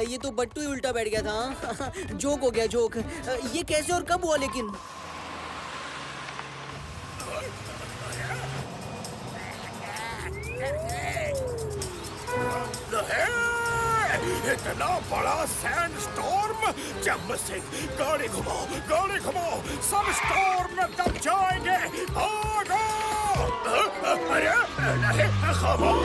ये तो बट्टू ही उल्टा बैठ गया था। जोक हो गया, जोक। ये कैसे और कब हुआ लेकिन? इतना बड़ा सैंड स्टॉर्म! जब से गाड़ी घुमाओ, गाड़ी घुमाओ, सब स्टॉर्म में दब जाएंगे। भागो! अरे नहीं, खामोश!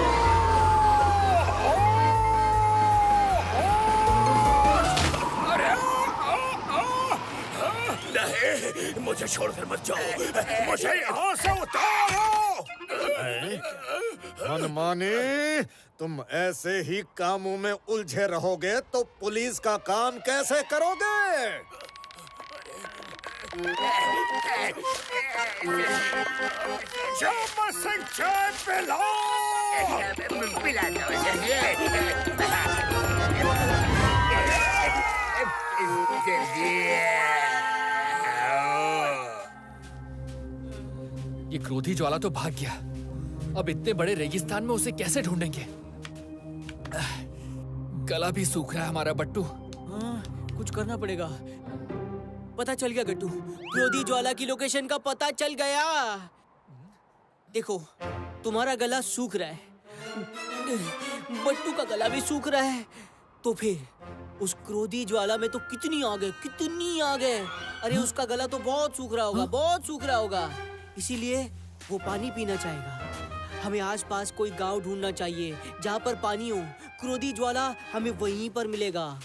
अरे नहीं, मुझे छोड़कर मत जाओ, मुझे यहाँ से उतारो। मनमानी, तुम ऐसे ही कामों में उलझे रहोगे तो पुलिस का काम कैसे करोगे? सिंह चाय पिला ये क्रोधी ज्वाला तो भाग गया। अब इतने बड़े रेगिस्तान में उसे कैसे ढूंढेंगे? गला भी सूख रहा है हमारा बट्टू। हाँ, कुछ करना पड़ेगा। पता चल गया गट्टू, क्रोधी ज्वाला की लोकेशन का पता चल गया। देखो, तुम्हारा गला सूख रहा है, बट्टू का गला भी सूख रहा है, तो फिर उस क्रोधी ज्वाला में तो कितनी आग है, कितनी आग है। अरे उसका गला तो बहुत सूख रहा होगा, बहुत सूख रहा होगा, इसीलिए वो पानी पीना चाहेगा। हमें आसपास कोई गांव ढूंढना चाहिए जहाँ पर पानी हो। क्रोधी ज्वाला हमें वहीं पर मिलेगा।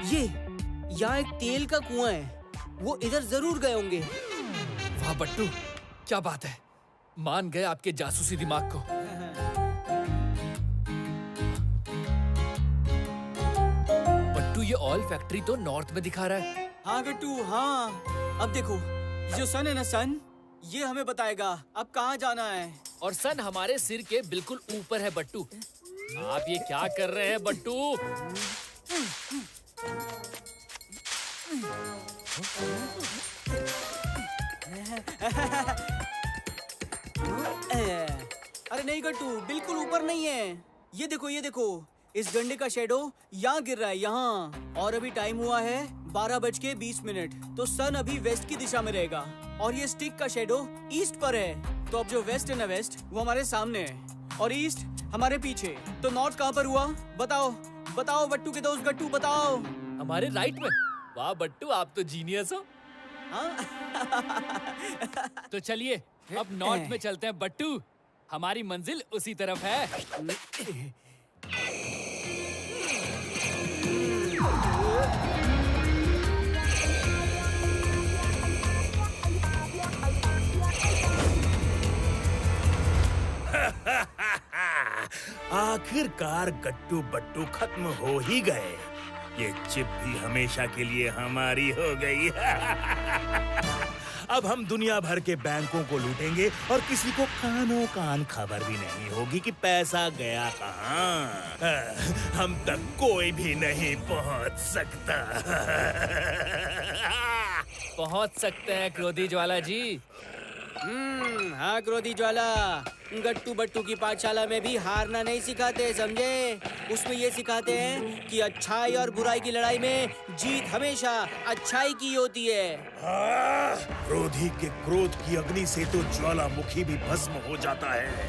ये यहाँ एक तेल का कुआं है, वो इधर जरूर गए होंगे। वाह बट्टू, क्या बात है, मान गए आपके जासूसी दिमाग को। बट्टू ये ऑयल फैक्ट्री तो नॉर्थ में दिखा रहा है। हाँ गट्टू, हाँ। अब देखो, ये जो सन है ना, सन, ये हमें बताएगा अब कहाँ जाना है। और सन हमारे सिर के बिल्कुल ऊपर है बट्टू। आप ये क्या कर रहे हैं बट्टू? अरे नहीं गट्टू, बिल्कुल ऊपर नहीं है। ये देखो, ये देखो, इस डंडे का शेडो यहाँ गिर रहा है, यहाँ। और अभी टाइम हुआ है 12:20, तो सन अभी वेस्ट की दिशा में रहेगा। और ये स्टिक का शेडो ईस्ट पर है, तो अब जो वेस्ट है ना, वेस्ट वो हमारे सामने है और ईस्ट हमारे पीछे। तो नॉर्थ कहाँ पर हुआ? बताओ बताओ बट्टू के दोस्त, गट्टू बताओ। हमारे राइट में। वाह बट्टू, आप तो जीनियस हो। तो चलिए अब नॉर्थ में चलते हैं बट्टू, हमारी मंजिल उसी तरफ है। आखिरकार गट्टू बट्टू खत्म हो ही गए। ये चिप भी हमेशा के लिए हमारी हो गई। अब हम दुनिया भर के बैंकों को लूटेंगे और किसी को कानों कान खबर भी नहीं होगी कि पैसा गया कहाँ। हम तक कोई भी नहीं पहुंच सकता। पहुंच सकते हैं क्रोधी ज्वाला जी। हाँ क्रोधी ज्वाला, गट्टू बट्टू की पाठशाला में भी हारना नहीं सिखाते, समझे? उसमें ये सिखाते हैं कि अच्छाई और बुराई की लड़ाई में जीत हमेशा अच्छाई की होती है। क्रोधी के क्रोध की अग्नि से तो ज्वालामुखी भी भस्म हो जाता है,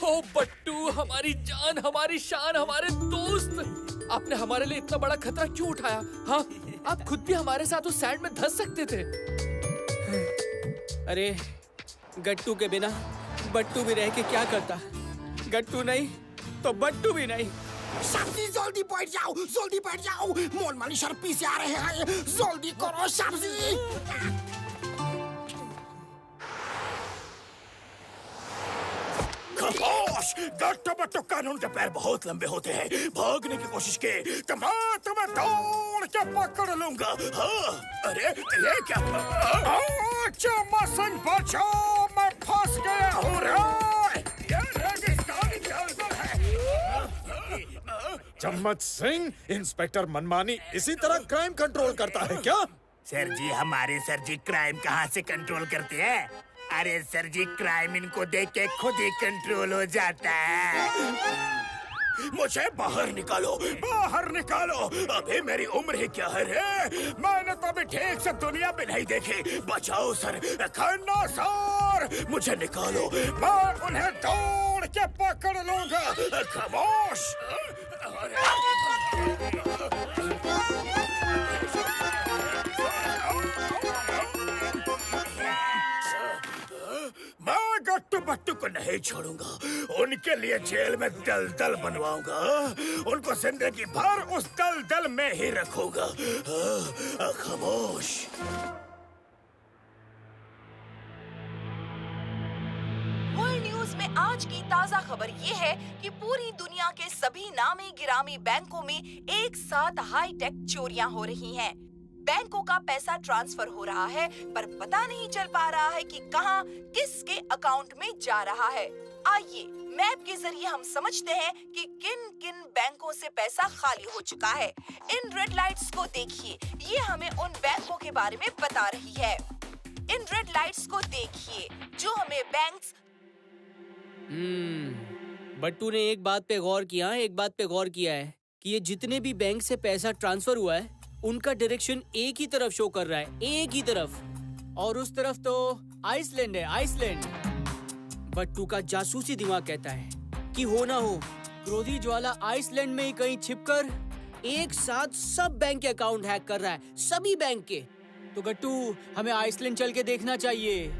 ओ बट्टू, हमारी जान, हमारी शान, हमारे दोस्त, आपने हमारे लिए इतना बड़ा खतरा क्यों उठाया? हाँ, आप खुद भी हमारे साथ उस सैंड में धंस सकते थे। अरे गट्टू के बिना बट्टू भी रह के क्या करता? गट्टू नहीं तो बट्टू भी नहीं। शाब्जी जल्दी बैठ जाओ, मोल माली सर पीछे आ रहे हैं, जल्दी करो शाब्जी। खामोश! गट्टू बट्टू कानून के पैर बहुत लंबे होते हैं। भागने की कोशिश के तो मैं तुम्हें दौड़ के पकड़ लूंगा। हाँ, अरे ये क्या? चम्मा सिंह बचाओ, मैं फंस गया हूँ रे। ये रेगिस्तानी जंगल है। चम्मच सिंह, इंस्पेक्टर मनमानी इसी तरह क्राइम कंट्रोल करता है क्या? सर जी, हमारे सर जी क्राइम कहाँ से कंट्रोल करते हैं? अरे सर जी, क्राइम इनको देख के खुद ही कंट्रोल हो जाता है। मुझे बाहर निकालो, बाहर निकालो। अभी मेरी उम्र ही क्या है रे? मैंने तो अभी ठीक से दुनिया भी नहीं देखी। बचाओ सर, खन्ना सर, मुझे निकालो, मैं उन्हें दौड़ के पकड़ लूंगा। खामोश! मैं गट्टू बट्टू को नहीं छोड़ूंगा। उनके लिए जेल में दलदल बनवाऊंगा। उनको जिंदगी भर उस दलदल में ही रखूंगा। खामोश! वर्ल्ड न्यूज में आज की ताजा खबर ये है कि पूरी दुनिया के सभी नामी गिरामी बैंकों में एक साथ हाईटेक चोरियां हो रही हैं। बैंकों का पैसा ट्रांसफर हो रहा है, पर पता नहीं चल पा रहा है कि कहां, किसके अकाउंट में जा रहा है। आइए मैप के जरिए हम समझते हैं कि किन किन बैंकों से पैसा खाली हो चुका है। इन रेड लाइट्स को देखिए, ये हमें उन बैंकों के बारे में बता रही है। इन रेड लाइट्स को देखिए जो हमें बैंक्स। बट्टू ने एक बात पे गौर किया है कि ये जितने भी बैंक से पैसा ट्रांसफर हुआ है उनका डायरेक्शन एक ही तरफ शो कर रहा है, एक ही तरफ, और उस तरफ तो आइसलैंड है, आइसलैंड। बट्टू का जासूसी दिमाग कहता है कि हो ना हो क्रोधी ज्वाला आइसलैंड में ही कहीं छिपकर एक साथ सब बैंक के अकाउंट हैक कर रहा है, सभी बैंक के। तो गट्टू, हमें आइसलैंड चल के देखना चाहिए।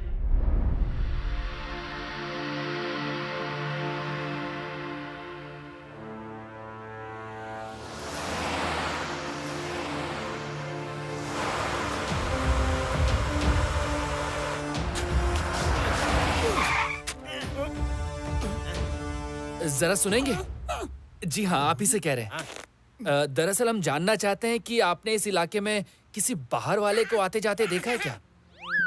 जरा सुनेंगे? जी हाँ, आप ही से कह रहे हैं। दरअसल हम जानना चाहते हैं कि आपने इस इलाके में किसी बाहर वाले को आते जाते देखा है क्या?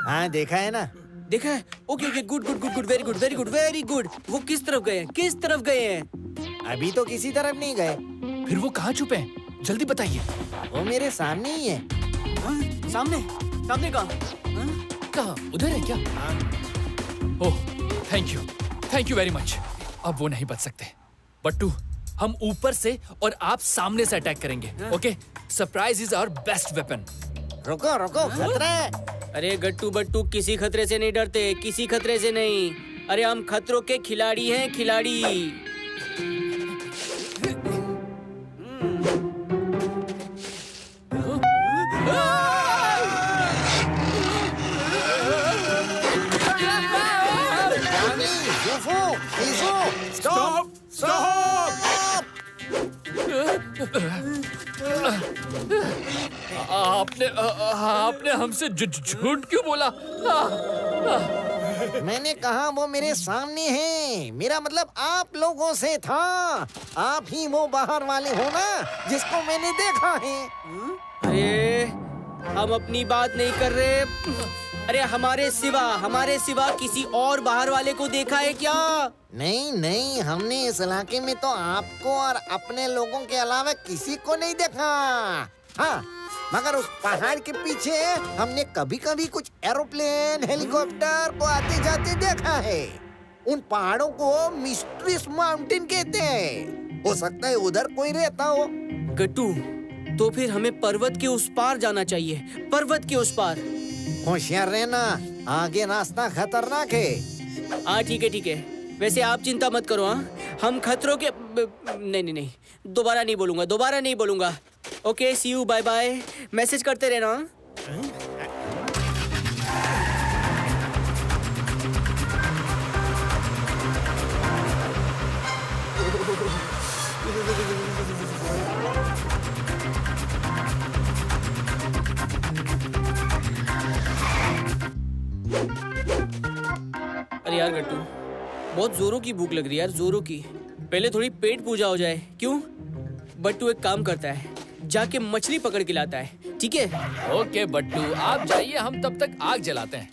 हाँ, देखा है ना। देखा है? Okay okay, good good good good, very good very good very good. वो किस तरफ गए हैं? किस तरफ गए हैं? अभी तो किसी तरफ नहीं गए। फिर वो कहाँ छुपे हैं? जल्दी बताइए। वो मेरे सामने ही है। सामने? सामने कहाँ? कहाँ? उधर है क्या? ओह, थैंक यू वेरी मच। अब वो नहीं बच सकते। बट्टू, हम ऊपर से और आप सामने से अटैक करेंगे। Okay? Surprise is our best weapon. रुको रुको, खतरा है। अरे गट्टू बट्टू, किसी खतरे से नहीं डरते, किसी खतरे से नहीं। अरे हम खतरों के खिलाड़ी हैं, खिलाड़ी। स्टॉप! स्टॉप! आपने हमसे झूठ क्यों बोला? मैंने कहा वो मेरे सामने हैं। मेरा मतलब आप लोगों से था। आप ही वो बाहर वाले हो ना जिसको मैंने देखा है। अरे हम अपनी बात नहीं कर रहे। अरे हमारे सिवा किसी और बाहर वाले को देखा है क्या? नहीं नहीं, हमने इस इलाके में तो आपको और अपने लोगों के अलावा किसी को नहीं देखा। हाँ, मगर उस पहाड़ के पीछे हमने कभी कभी कुछ एरोप्लेन, हेलीकॉप्टर को आते जाते देखा है। उन पहाड़ों को मिस्ट्रीज माउंटेन कहते हैं। हो सकता है उधर कोई रहता हो। गट्टू, तो फिर हमें पर्वत के उस पार जाना चाहिए, पर्वत के उस पार। होशियार रहना, आगे रास्ता खतरनाक है। हाँ ठीक है ठीक है। वैसे आप चिंता मत करो। हाँ, हम खतरों के नहीं, दोबारा नहीं बोलूंगा। Okay, see you, bye bye. Message करते रहना। अरे यार गट्टू, बहुत जोरों की भूख लग रही है यार, जोरों की। पहले थोड़ी पेट पूजा हो जाए, क्यों? बट्टू एक काम करता है, जाके मछली पकड़ के लाता है, ठीक है? ओके बट्टू, आप जाइए, हम तब तक आग जलाते हैं।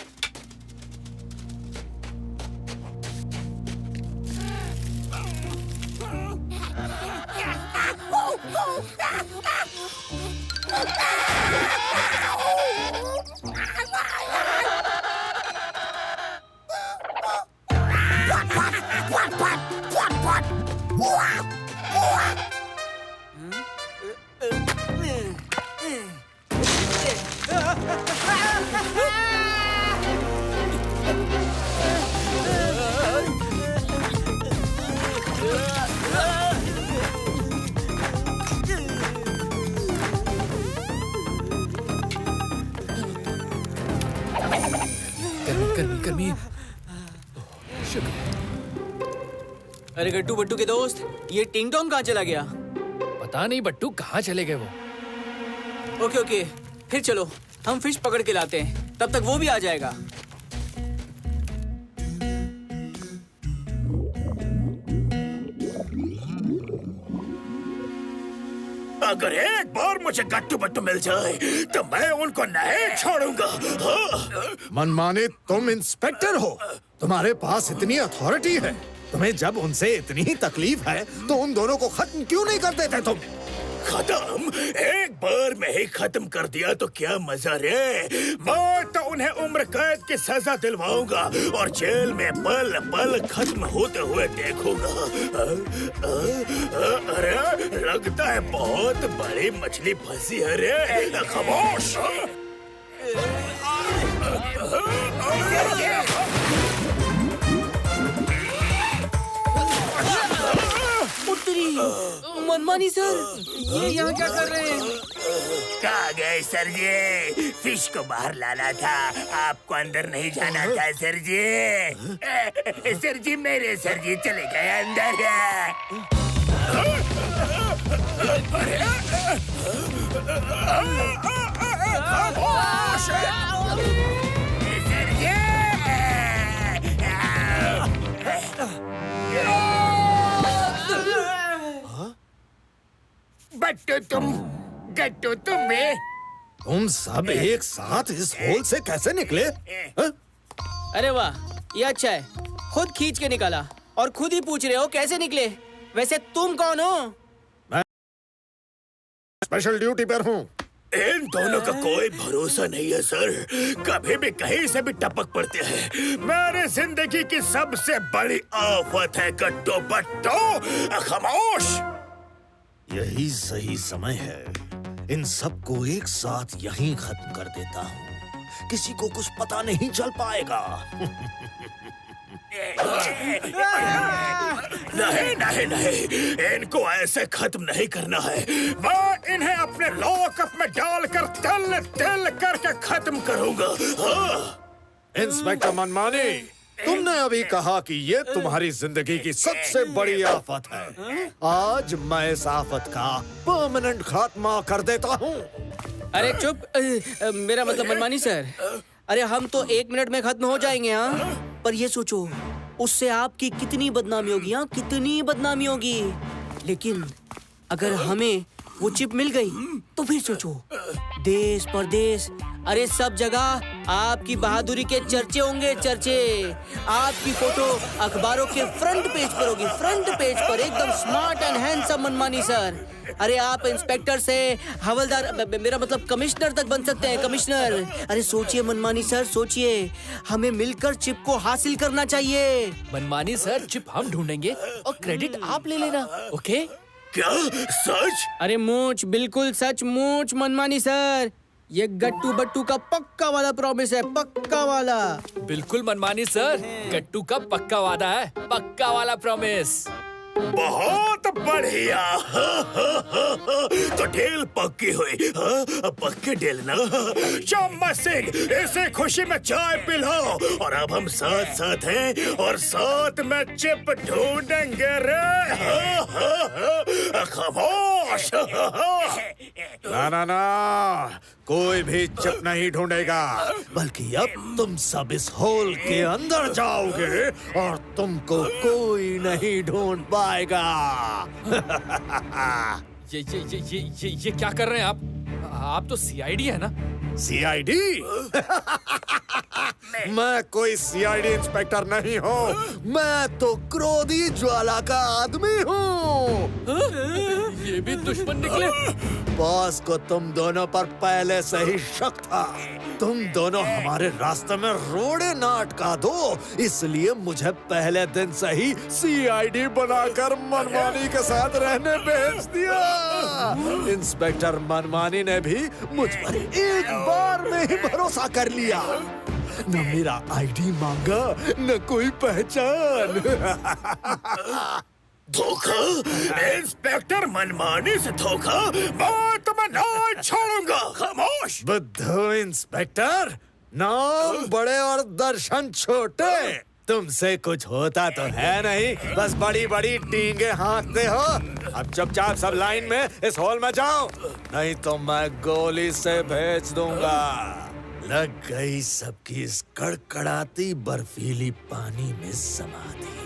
गर्मी। अरे गट्टू बट्टू के दोस्त, ये टिंग टोंग कहाँ चला गया? पता नहीं बट्टू, कहाँ चले गए वो। ओके, फिर चलो हम फिश पकड़ के लाते हैं, तब तक वो भी आ जाएगा। अगर एक बार मुझे गट्टू बट्टू मिल जाए तो मैं उनको नहीं छोड़ूंगा। हाँ। मनमाने, तुम इंस्पेक्टर हो, तुम्हारे पास इतनी अथॉरिटी है, तुम्हें जब उनसे इतनी तकलीफ है तो उन दोनों को खत्म क्यों नहीं कर देते तुम? खत्म? एक बार में ही खत्म कर दिया तो क्या मजा रे। मैं तो उन्हें उम्र कैद की सजा दिलवाऊंगा और जेल में पल पल खत्म होते हुए देखूंगा। अरे लगता है बहुत बड़ी मछली फंसी है रे। खामोश। मनमानी सर, ये यहाँ क्या कर रहे हैं? कहाँ गए सर जी? फिश को बाहर लाना था, आपको अंदर नहीं जाना था सर जी। सर जी, मेरे सर जी चले गए अंदर। गट्टू तुम सब एक साथ इस होल से कैसे निकले? अरे वाह, ये अच्छा है, खुद खींच के निकाला और खुद ही पूछ रहे हो कैसे निकले। वैसे तुम कौन हो? मैं स्पेशल ड्यूटी पर हूँ। इन दोनों का कोई भरोसा नहीं है सर, कभी भी कहीं से भी टपक पड़ते हैं। मेरी जिंदगी की सबसे बड़ी आफत है गट्टू बट्टू। खामोश। यही सही समय है, इन सबको एक साथ यहीं खत्म कर देता हूँ, किसी को कुछ पता नहीं चल पाएगा। नहीं, इनको ऐसे खत्म नहीं करना है। मैं इन्हें अपने लॉकअप में डालकर तिल तिल करके खत्म करूंगा। इंस्पेक्टर मनमानी, तुमने अभी कहा कि ये तुम्हारी जिंदगी की सबसे बड़ी आफत है। आज मैं इस आफत का परमानेंट खात्मा कर देता हूँ। अरे चुप, मेरा मतलब मनमानी सर, अरे हम तो 1 मिनट में खत्म हो जाएंगे। हाँ, पर ये सोचो उससे आपकी कितनी बदनामी होगी। हाँ, कितनी बदनामी होगी। लेकिन अगर हमें वो चिप मिल गई तो फिर सोचो, देश परदेश, अरे सब जगह आपकी बहादुरी के चर्चे होंगे, चर्चे। आपकी फोटो अखबारों के फ्रंट पेज पर होगी, फ्रंट पेज पर, एकदम स्मार्ट एंड हैंडसम मनमानी सर। अरे आप इंस्पेक्टर से हवलदार, मेरा मतलब कमिश्नर तक बन सकते हैं, कमिश्नर। अरे सोचिए मनमानी सर, सोचिए, हमें मिलकर चिप को हासिल करना चाहिए। मनमानी सर, चिप हम ढूंढेंगे और क्रेडिट आप ले लेना, ओके? क्या सच? अरे मूंछ, बिल्कुल सच मूंछ मनमानी सर। ये गट्टू बट्टू का पक्का वाला प्रॉमिस है, पक्का वाला। बिल्कुल मनमानी सर, गट्टू का पक्का वादा है, पक्का वाला प्रॉमिस। बहुत बढ़िया। तो डील पक्की हुई। पक्की डील ना। चम्मच सिंह, इसे खुशी में चाय पिलाओ। और अब हम साथ साथ हैं और साथ में चिप ढूंढेंगे रे। खामोश। ना, कोई भी चिप नहीं ढूंढेगा, बल्कि अब तुम सब इस होल के अंदर जाओगे और तुमको कोई नहीं ढूंढ पाएगा। ये क्या कर रहे हैं आप? आप तो सीआईडी है ना? सीआईडी? मैं कोई सीआईडी इंस्पेक्टर नहीं हूँ, मैं तो क्रोधी ज्वाला का आदमी हूँ। ये भी दुश्मन निकले। बॉस को तुम दोनों पर पहले से ही शक था। तुम दोनों हमारे रास्ते में रोड़े ना अटका दो, इसलिए मुझे पहले दिन से ही सीआईडी बनाकर मनमानी के साथ रहने भेज दिया। इंस्पेक्टर मनमानी ने भी मुझ पर एक बार में ही भरोसा कर लिया। न मेरा आईडी मांगा, न कोई पहचान। धोखा? इंस्पेक्टर मनमानी से धोखा? मैं तुम्हें नहीं छोड़ूंगा। खामोश। बुद्धू इंस्पेक्टर, नाम बड़े और दर्शन छोटे। तुमसे कुछ होता तो है नहीं, बस बड़ी बड़ी टींगे हाँकते हो। अब चुपचाप सब लाइन में इस हॉल में जाओ, नहीं तो मैं गोली से भेज दूंगा। लग गई सबकी इस कड़कड़ाती बर्फीली पानी में समाधि।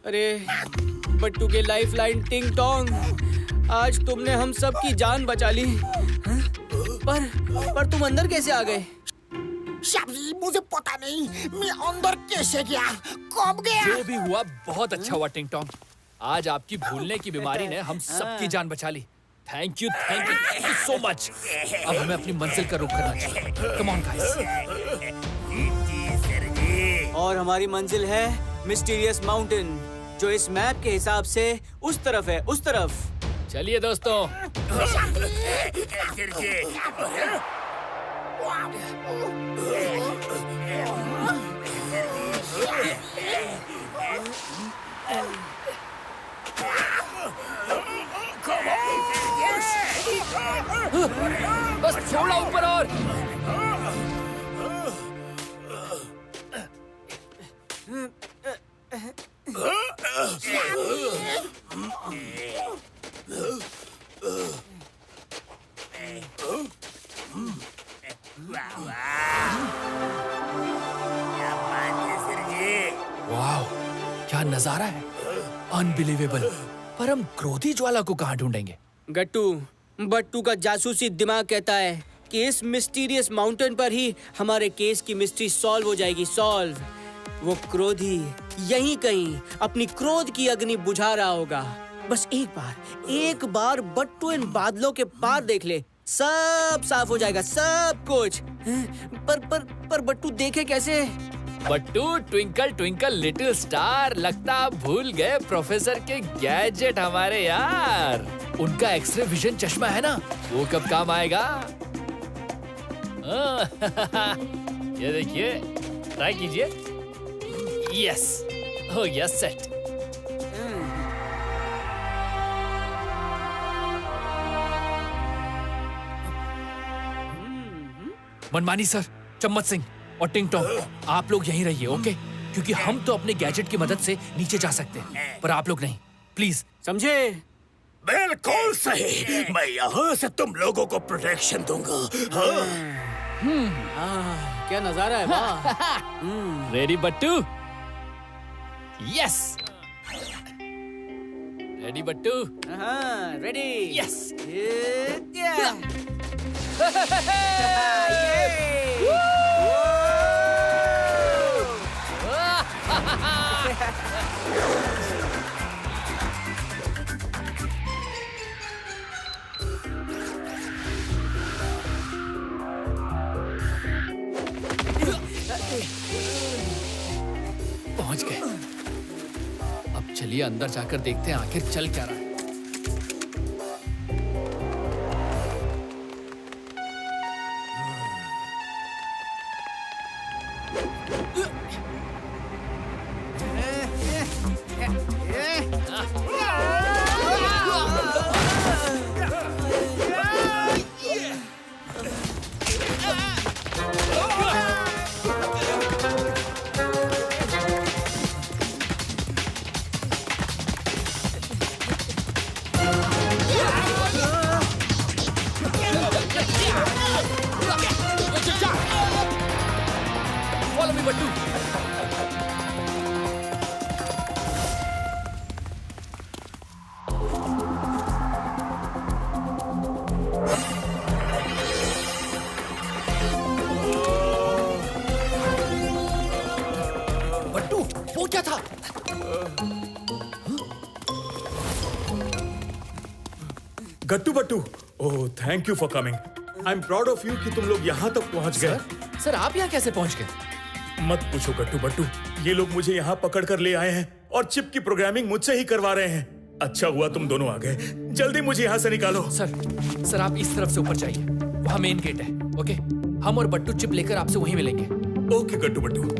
अरे बट्टू के लाइफलाइन टिंग टोंग, आज तुमने हम सब की जान बचा ली। पर तुम अंदर कैसे आ गए? शाबजी, मुझे पता नहीं मैं अंदर कैसे गया, कब गया। जो भी हुआ बहुत अच्छा हुआ टिंग टोंग। आज आपकी भूलने की बीमारी ने हम सबकी जान बचा ली। Thank you so much. अब हमें अपनी मंजिल का रुख करना चाहिए। Come on guys. और हमारी मंजिल है मिस्टीरियस माउंटेन, जो इस मैप के हिसाब से उस तरफ है, उस तरफ। चलिए दोस्तों। बस थोड़ा ऊपर और। वाह, क्या नजारा है, अनबिलीवेबल। पर हम क्रोधी ज्वाला को कहाँ ढूंढेंगे? गट्टू बट्टू का जासूसी दिमाग कहता है कि इस मिस्टीरियस माउंटेन पर ही हमारे केस की मिस्ट्री सॉल्व हो जाएगी, सॉल्व। वो क्रोधी यहीं कहीं अपनी क्रोध की अग्नि बुझा रहा होगा। बस एक बार बट्टू इन बादलों के पार देख ले, सब साफ हो जाएगा, सब कुछ। पर बट्टू देखे कैसे? बट्टू, ट्विंकल ट्विंकल लिटिल स्टार, लगता आप भूल गए प्रोफेसर के गैजेट हमारे यार। उनका एक्सरे विजन चश्मा है ना, वो कब काम आएगा? ये देखिए, ट्राई कीजिए। यस, हो गया सेट। मनमानी सर, चम्मच सिंह और टिंग टॉम, आप लोग यहीं रहिए, ओके? क्योंकि हम तो अपने गैजेट की मदद से नीचे जा सकते हैं, पर आप लोग नहीं, प्लीज, समझे? बिल्कुल सही। मैं यहाँ से तुम लोगों को प्रोटेक्शन दूंगा। क्या नजारा है, वाह। Ready Battu? Yes. Ready Battu? Ready. Yes. पहुंच गए। अब चलिए अंदर जाकर देखते हैं आखिर चल क्या रहा है। Follow me, Battu. बट्टू, वो क्या था? Gattu Battu, oh thank you for coming. I am proud of you कि तुम लोग यहाँ तक पहुँच गए। सर आप यहाँ कैसे पहुँच गए? मत पूछो गट्टू बट्टू, ये लोग मुझे यहाँ पकड़ कर ले आए हैं और चिप की प्रोग्रामिंग मुझसे ही करवा रहे हैं। अच्छा हुआ तुम दोनों आ गए। जल्दी मुझे यहाँ से निकालो। सर आप इस तरफ से ऊपर जाइए, वहाँ मेन गेट है, ओके? हम और बट्टू चिप लेकर आपसे वहीं मिलेंगे। ओके गट्टू बट्टू।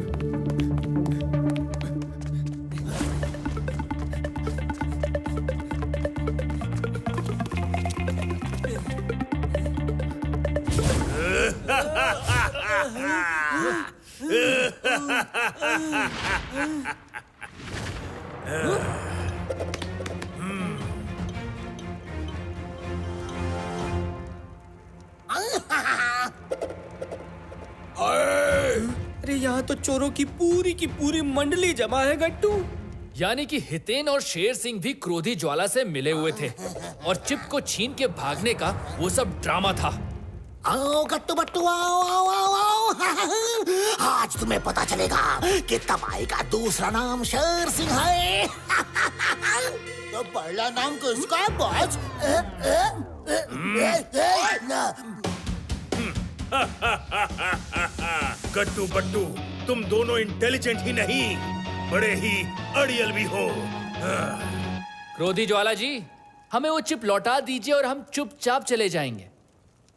अरे यहाँ तो चोरों की पूरी मंडली जमा है गट्टू। यानी कि हितेन और शेर सिंह भी क्रोधी ज्वाला से मिले हुए थे और चिप को छीन के भागने का वो सब ड्रामा था। आओ गट्टू बट्टू, आओ आओ आओ आओ। आज तुम्हें पता चलेगा कि तबाही का दूसरा नाम शेर सिंह है। तो पहला नाम किसका है बॉस? गट्टू बट्टू, तुम दोनों इंटेलिजेंट ही नहीं, बड़े ही अड़ियल भी हो। क्रोधी ज्वाला जी, हमें वो चिप लौटा दीजिए और हम चुपचाप चले जाएंगे,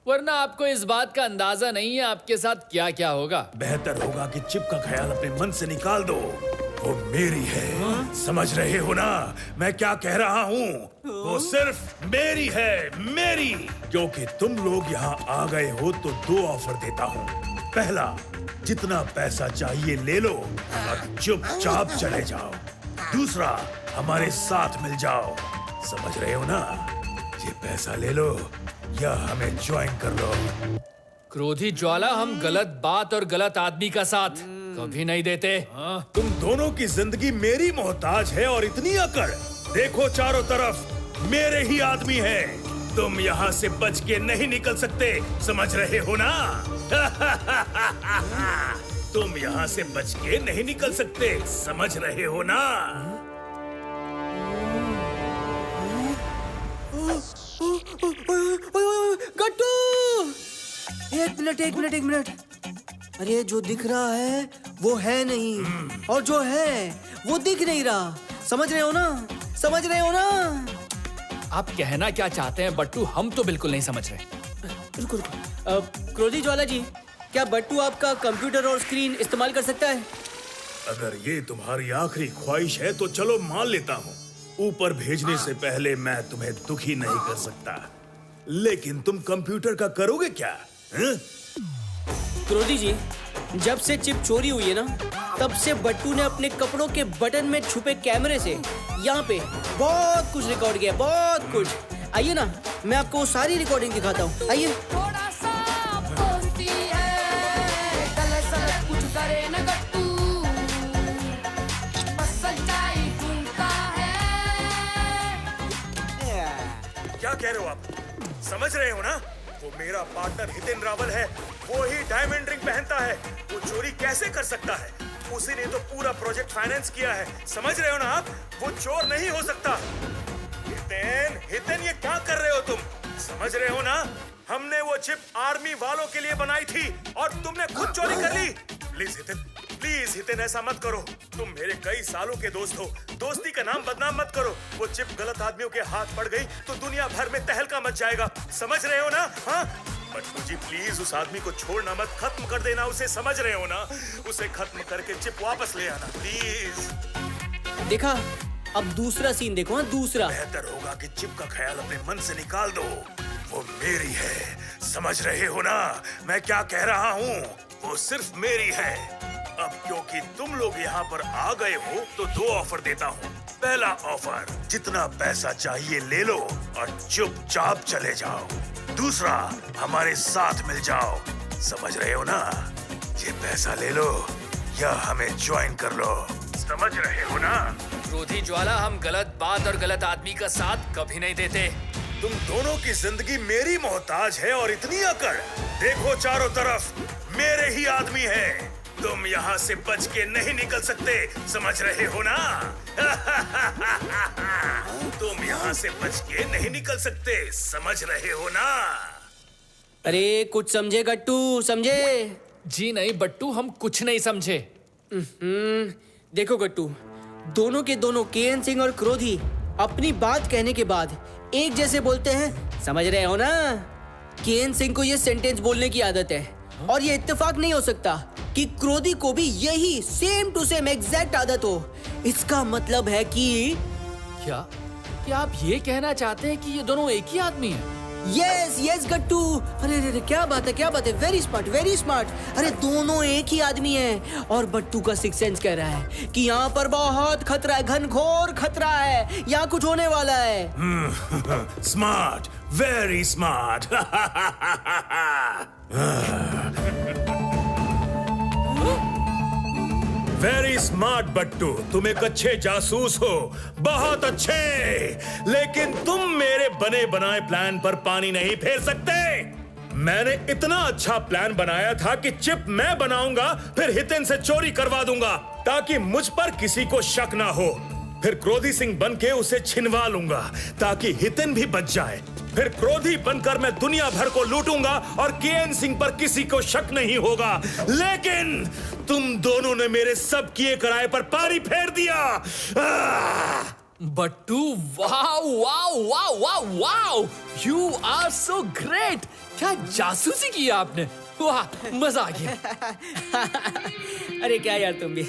वरना आपको इस बात का अंदाजा नहीं है आपके साथ क्या क्या होगा। बेहतर होगा कि चिप का ख्याल अपने मन से निकाल दो। वो मेरी है, समझ रहे हो ना मैं क्या कह रहा हूँ? वो सिर्फ मेरी है, मेरी। क्योंकि तुम लोग यहाँ आ गए हो तो दो ऑफर देता हूँ। पहला, जितना पैसा चाहिए ले लो और चुपचाप चले जाओ। दूसरा, हमारे साथ मिल जाओ। समझ रहे हो ना? ये पैसा ले लो या हमें ज्वाइन कर लो। क्रोधी ज्वाला, हम गलत बात और गलत आदमी का साथ कभी नहीं देते। तुम दोनों की जिंदगी मेरी मोहताज है और इतनी अकड़। देखो चारों तरफ मेरे ही आदमी हैं। तुम यहाँ से बच के नहीं निकल सकते, समझ रहे हो ना? तुम यहाँ से बच के नहीं निकल सकते, समझ रहे हो ना? गट्टू! एक मिनट। अरे जो दिख रहा है वो है नहीं, और जो है वो दिख नहीं रहा। समझ रहे हो ना? आप कहना क्या चाहते हैं बट्टू? हम तो बिल्कुल नहीं समझ रहे। रुको। क्रोधी ज्वाला जी, क्या बट्टू आपका कंप्यूटर और स्क्रीन इस्तेमाल कर सकता है? अगर ये तुम्हारी आखिरी ख्वाहिश है तो चलो मान लेता हूँ। ऊपर भेजने से पहले मैं तुम्हें दुखी नहीं कर सकता, लेकिन तुम कंप्यूटर का करोगे क्या? क्रोधी जी, जब से चिप चोरी हुई है ना, तब से बट्टू ने अपने कपड़ों के बटन में छुपे कैमरे से यहाँ पे बहुत कुछ रिकॉर्ड किया, बहुत कुछ। आइए ना, मैं आपको वो सारी रिकॉर्डिंग दिखाता हूँ। आइए। क्या कह रहे हो आप? समझ रहे हो ना? वो मेरा पार्टनर हितेन रावल है, वो ही डायमंड रिंग पहनता है। वो चोरी कैसे कर सकता है? उसी ने तो पूरा प्रोजेक्ट फाइनेंस किया है। समझ रहे हो ना आप? वो चोर नहीं हो सकता। हितेन ये क्या कर रहे हो तुम? समझ रहे हो ना? हमने वो चिप आर्मी वालों के लिए बनाई थी और तुमने खुद चोरी कर ली। प्लीज हितेन ऐसा मत करो। तुम मेरे कई सालों के दोस्त हो, दोस्ती का नाम बदनाम मत करो। वो चिप गलत आदमियों के हाथ पड़ गई तो दुनिया भर में तहलका मच जाएगा। समझ रहे हो ना? हाँ, बट्टू जी प्लीज उस आदमी को छोड़ना मत, खत्म कर देना उसे। समझ रहे हो ना? उसे खत्म करके चिप वापस ले आना प्लीज। देखा, अब दूसरा सीन देखो। हाँ, दूसरा। बेहतर होगा कि चिप का ख्याल अपने मन से निकाल दो। वो मेरी है, समझ रहे हो ना मैं क्या कह रहा हूँ? वो सिर्फ मेरी है। अब क्योंकि तुम लोग यहाँ पर आ गए हो तो दो ऑफर देता हूँ। पहला ऑफर, जितना पैसा चाहिए ले लो और चुपचाप चले जाओ। दूसरा, हमारे साथ मिल जाओ। समझ रहे हो ना? ये पैसा ले लो या हमें ज्वाइन कर लो। समझ रहे हो ना? क्रोधी ज्वाला, हम गलत बात और गलत आदमी का साथ कभी नहीं देते। तुम दोनों की जिंदगी मेरी मोहताज है और इतनी अकड़। देखो चारों तरफ मेरे ही आदमी है। तुम यहाँ से बच के नहीं निकल सकते। समझ रहे हो ना? तुम यहाँ से बच के नहीं निकल सकते। समझ रहे हो ना? अरे कुछ समझे गट्टू, समझे? जी नहीं बट्टू, हम कुछ नहीं समझे। देखो गट्टू, दोनों के दोनों केएन सिंह और क्रोधी अपनी बात कहने के बाद एक जैसे बोलते हैं। समझ रहे हो ना? केएन सिंह को ये सेंटेंस बोलने की आदत है और ये इत्तेफाक नहीं हो सकता कि क्रोधी को भी यही सेम टू सेम एग्जैक्ट आदत हो। इसका मतलब है कि क्या आप ये कहना चाहते हैं कि ये दोनों एक ही आदमी हैं? यस गट्टू। अरे क्या बात है। Very smart. अरे दोनों एक ही आदमी हैं और बट्टू का सिक्स सेंस कह रहा है कि यहाँ पर बहुत खतरा है, घनघोर खतरा है, यहाँ कुछ होने वाला है। Smart, very smart. Very smart Battu, तुम एक अच्छे जासूस हो, बहुत अच्छे। लेकिन तुम मेरे बने बनाए प्लान पर पानी नहीं फेर सकते। मैंने इतना अच्छा प्लान बनाया था कि चिप मैं बनाऊंगा, फिर हितेन से चोरी करवा दूंगा ताकि मुझ पर किसी को शक ना हो। फिर क्रोधी सिंह बन के उसे छिनवा लूंगा ताकि हितेन भी बच जाए। फिर क्रोधी बनकर मैं दुनिया भर को लूटूंगा और केएन सिंह पर किसी को शक नहीं होगा। लेकिन तुम दोनों ने मेरे सब किए कराए पर पानी फेर दिया। Battu, wow, you are so great. क्या जासूसी की आपने? वाह, मजा आ गया। अरे क्या यार तुम भी।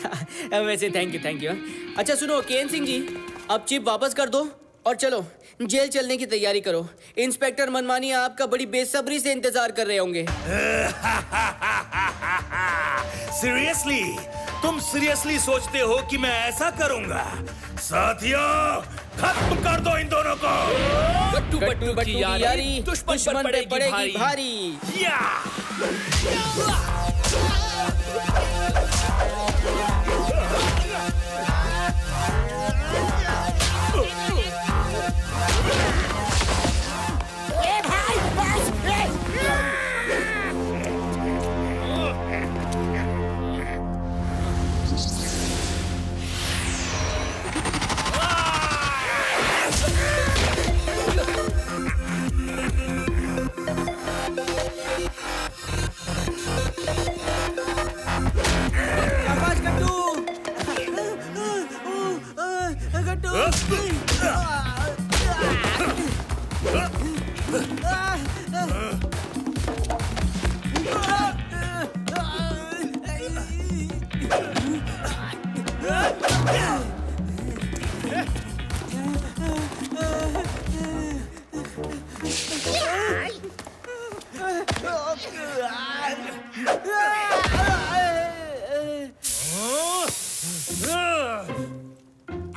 वैसे थैंक यू। अच्छा सुनो केएन सिंह जी, अब चिप वापस कर दो और चलो जेल चलने की तैयारी करो। इंस्पेक्टर मनमानी आपका बड़ी बेसब्री से इंतजार कर रहे होंगे। सीरियसली? तुम सीरियसली सोचते हो कि मैं ऐसा करूंगा? साथियों, खत्म कर दो इन दोनों को। गट्टू की यारी दुश्मन पे पड़ेगी भारी।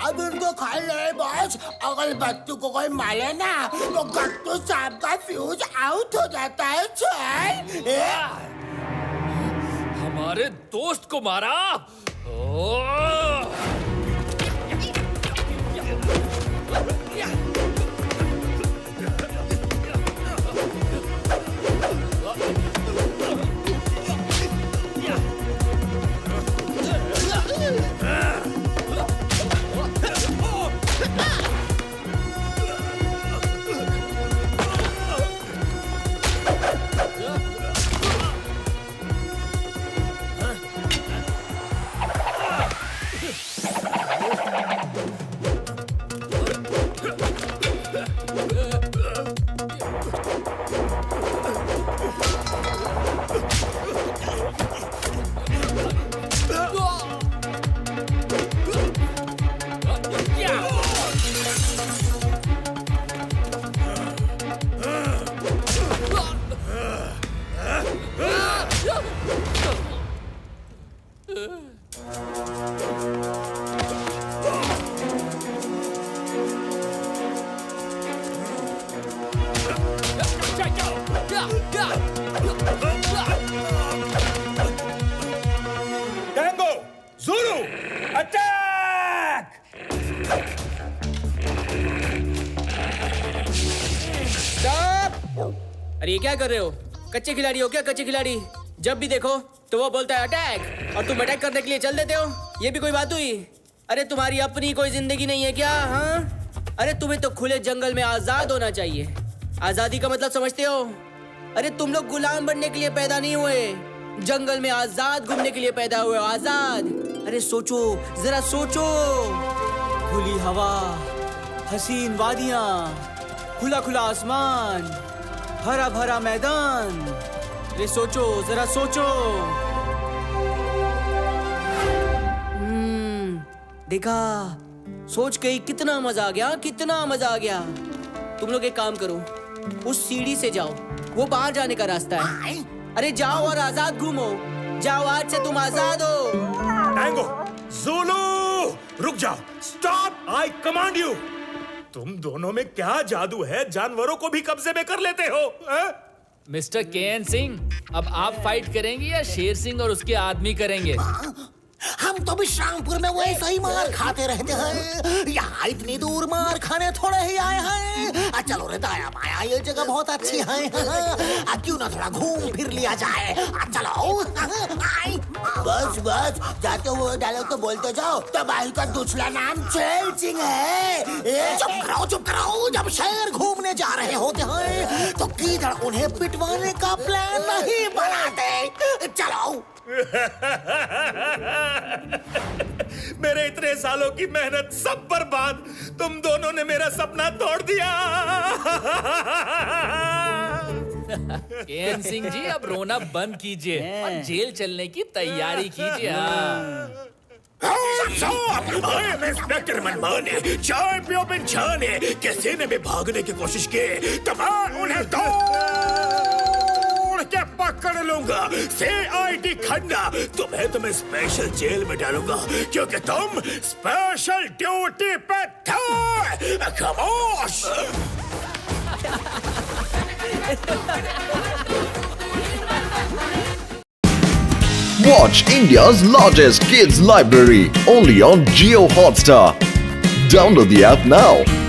अब उनको खा ले बॉस। अगर बच्चों को कोई मारे ना तो गट्टू सांप का फ्यूज आउट हो जाता है। चल हमारे दोस्त को मारा। Tango, Zulu, attack! अरे ये क्या कर रहे हो? कच्चे खिलाड़ी हो क्या? कच्चे खिलाड़ी जब भी देखो तो वो बोलता है अटैक और तुम अटैक करने के लिए चल देते हो। ये भी कोई बात हुई? अरे तुम्हारी अपनी कोई जिंदगी नहीं है क्या? हाँ, अरे तुम्हें तो खुले जंगल में आजाद होना चाहिए। आजादी का मतलब समझते हो? अरे तुम लोग गुलाम बनने के लिए पैदा नहीं हुए, जंगल में आजाद घूमने के लिए पैदा हुए हो। आजाद। अरे सोचो, जरा सोचो। खुली हवा, हसीन वादियां, खुला खुला आसमान, हरा भरा मैदान। अरे सोचो, जरा सोचो। देखा, सोच के ही कितना मजा आ गया, कितना मजा आ गया। तुम लोग एक काम करो, उस सीढ़ी से जाओ, वो बाहर जाने का रास्ता है। अरे जाओ और आजाद घूमो। जाओ, आज से तुम आजाद हो। टैंगो, ज़ुलू, रुक जाओ। Stop, I command you. तुम दोनों में क्या जादू है, जानवरों को भी कब्जे में कर लेते हो? मिस्टर केएन सिंह, अब आप फाइट करेंगे या शेर सिंह और उसके आदमी करेंगे? हम तो विश्रामपुर में वैसे ही मार खाते रहते हैं, यहाँ इतनी दूर मार खाने थोड़े ही आए हैं। चलो रे दाया माया, ये जगह बहुत अच्छी है। क्यों ना थोड़ा घूम फिर लिया जाए? चलो। बस बस, जाते हुए डायलॉग तो बोलते जाओ। तबाही का दूसरा नाम शेर सिंह है। चुप करो। जब शेर घूमने जा रहे होते हैं तो किधर उन्हें पिटवाने का प्लान नहीं बनाते। चलो। मेरे इतने सालों की मेहनत सब बर्बाद। तुम दोनों ने मेरा सपना तोड़ दिया। केएन सिंह जी, अब रोना बंद कीजिए और जेल चलने की तैयारी कीजिए। इंस्पेक्टर मनमाने, चाय पियो बिन छाने के सीने में भागने की कोशिश की तो मैं उन्हें क्या पकड़ लूंगा। CID खन्ना, तुम्हें स्पेशल जेल में डालूंगा क्योंकि तुम स्पेशल ड्यूटी पे थे। खामोश। Watch India's largest kids library only on Jio Hotstar. Download the app now.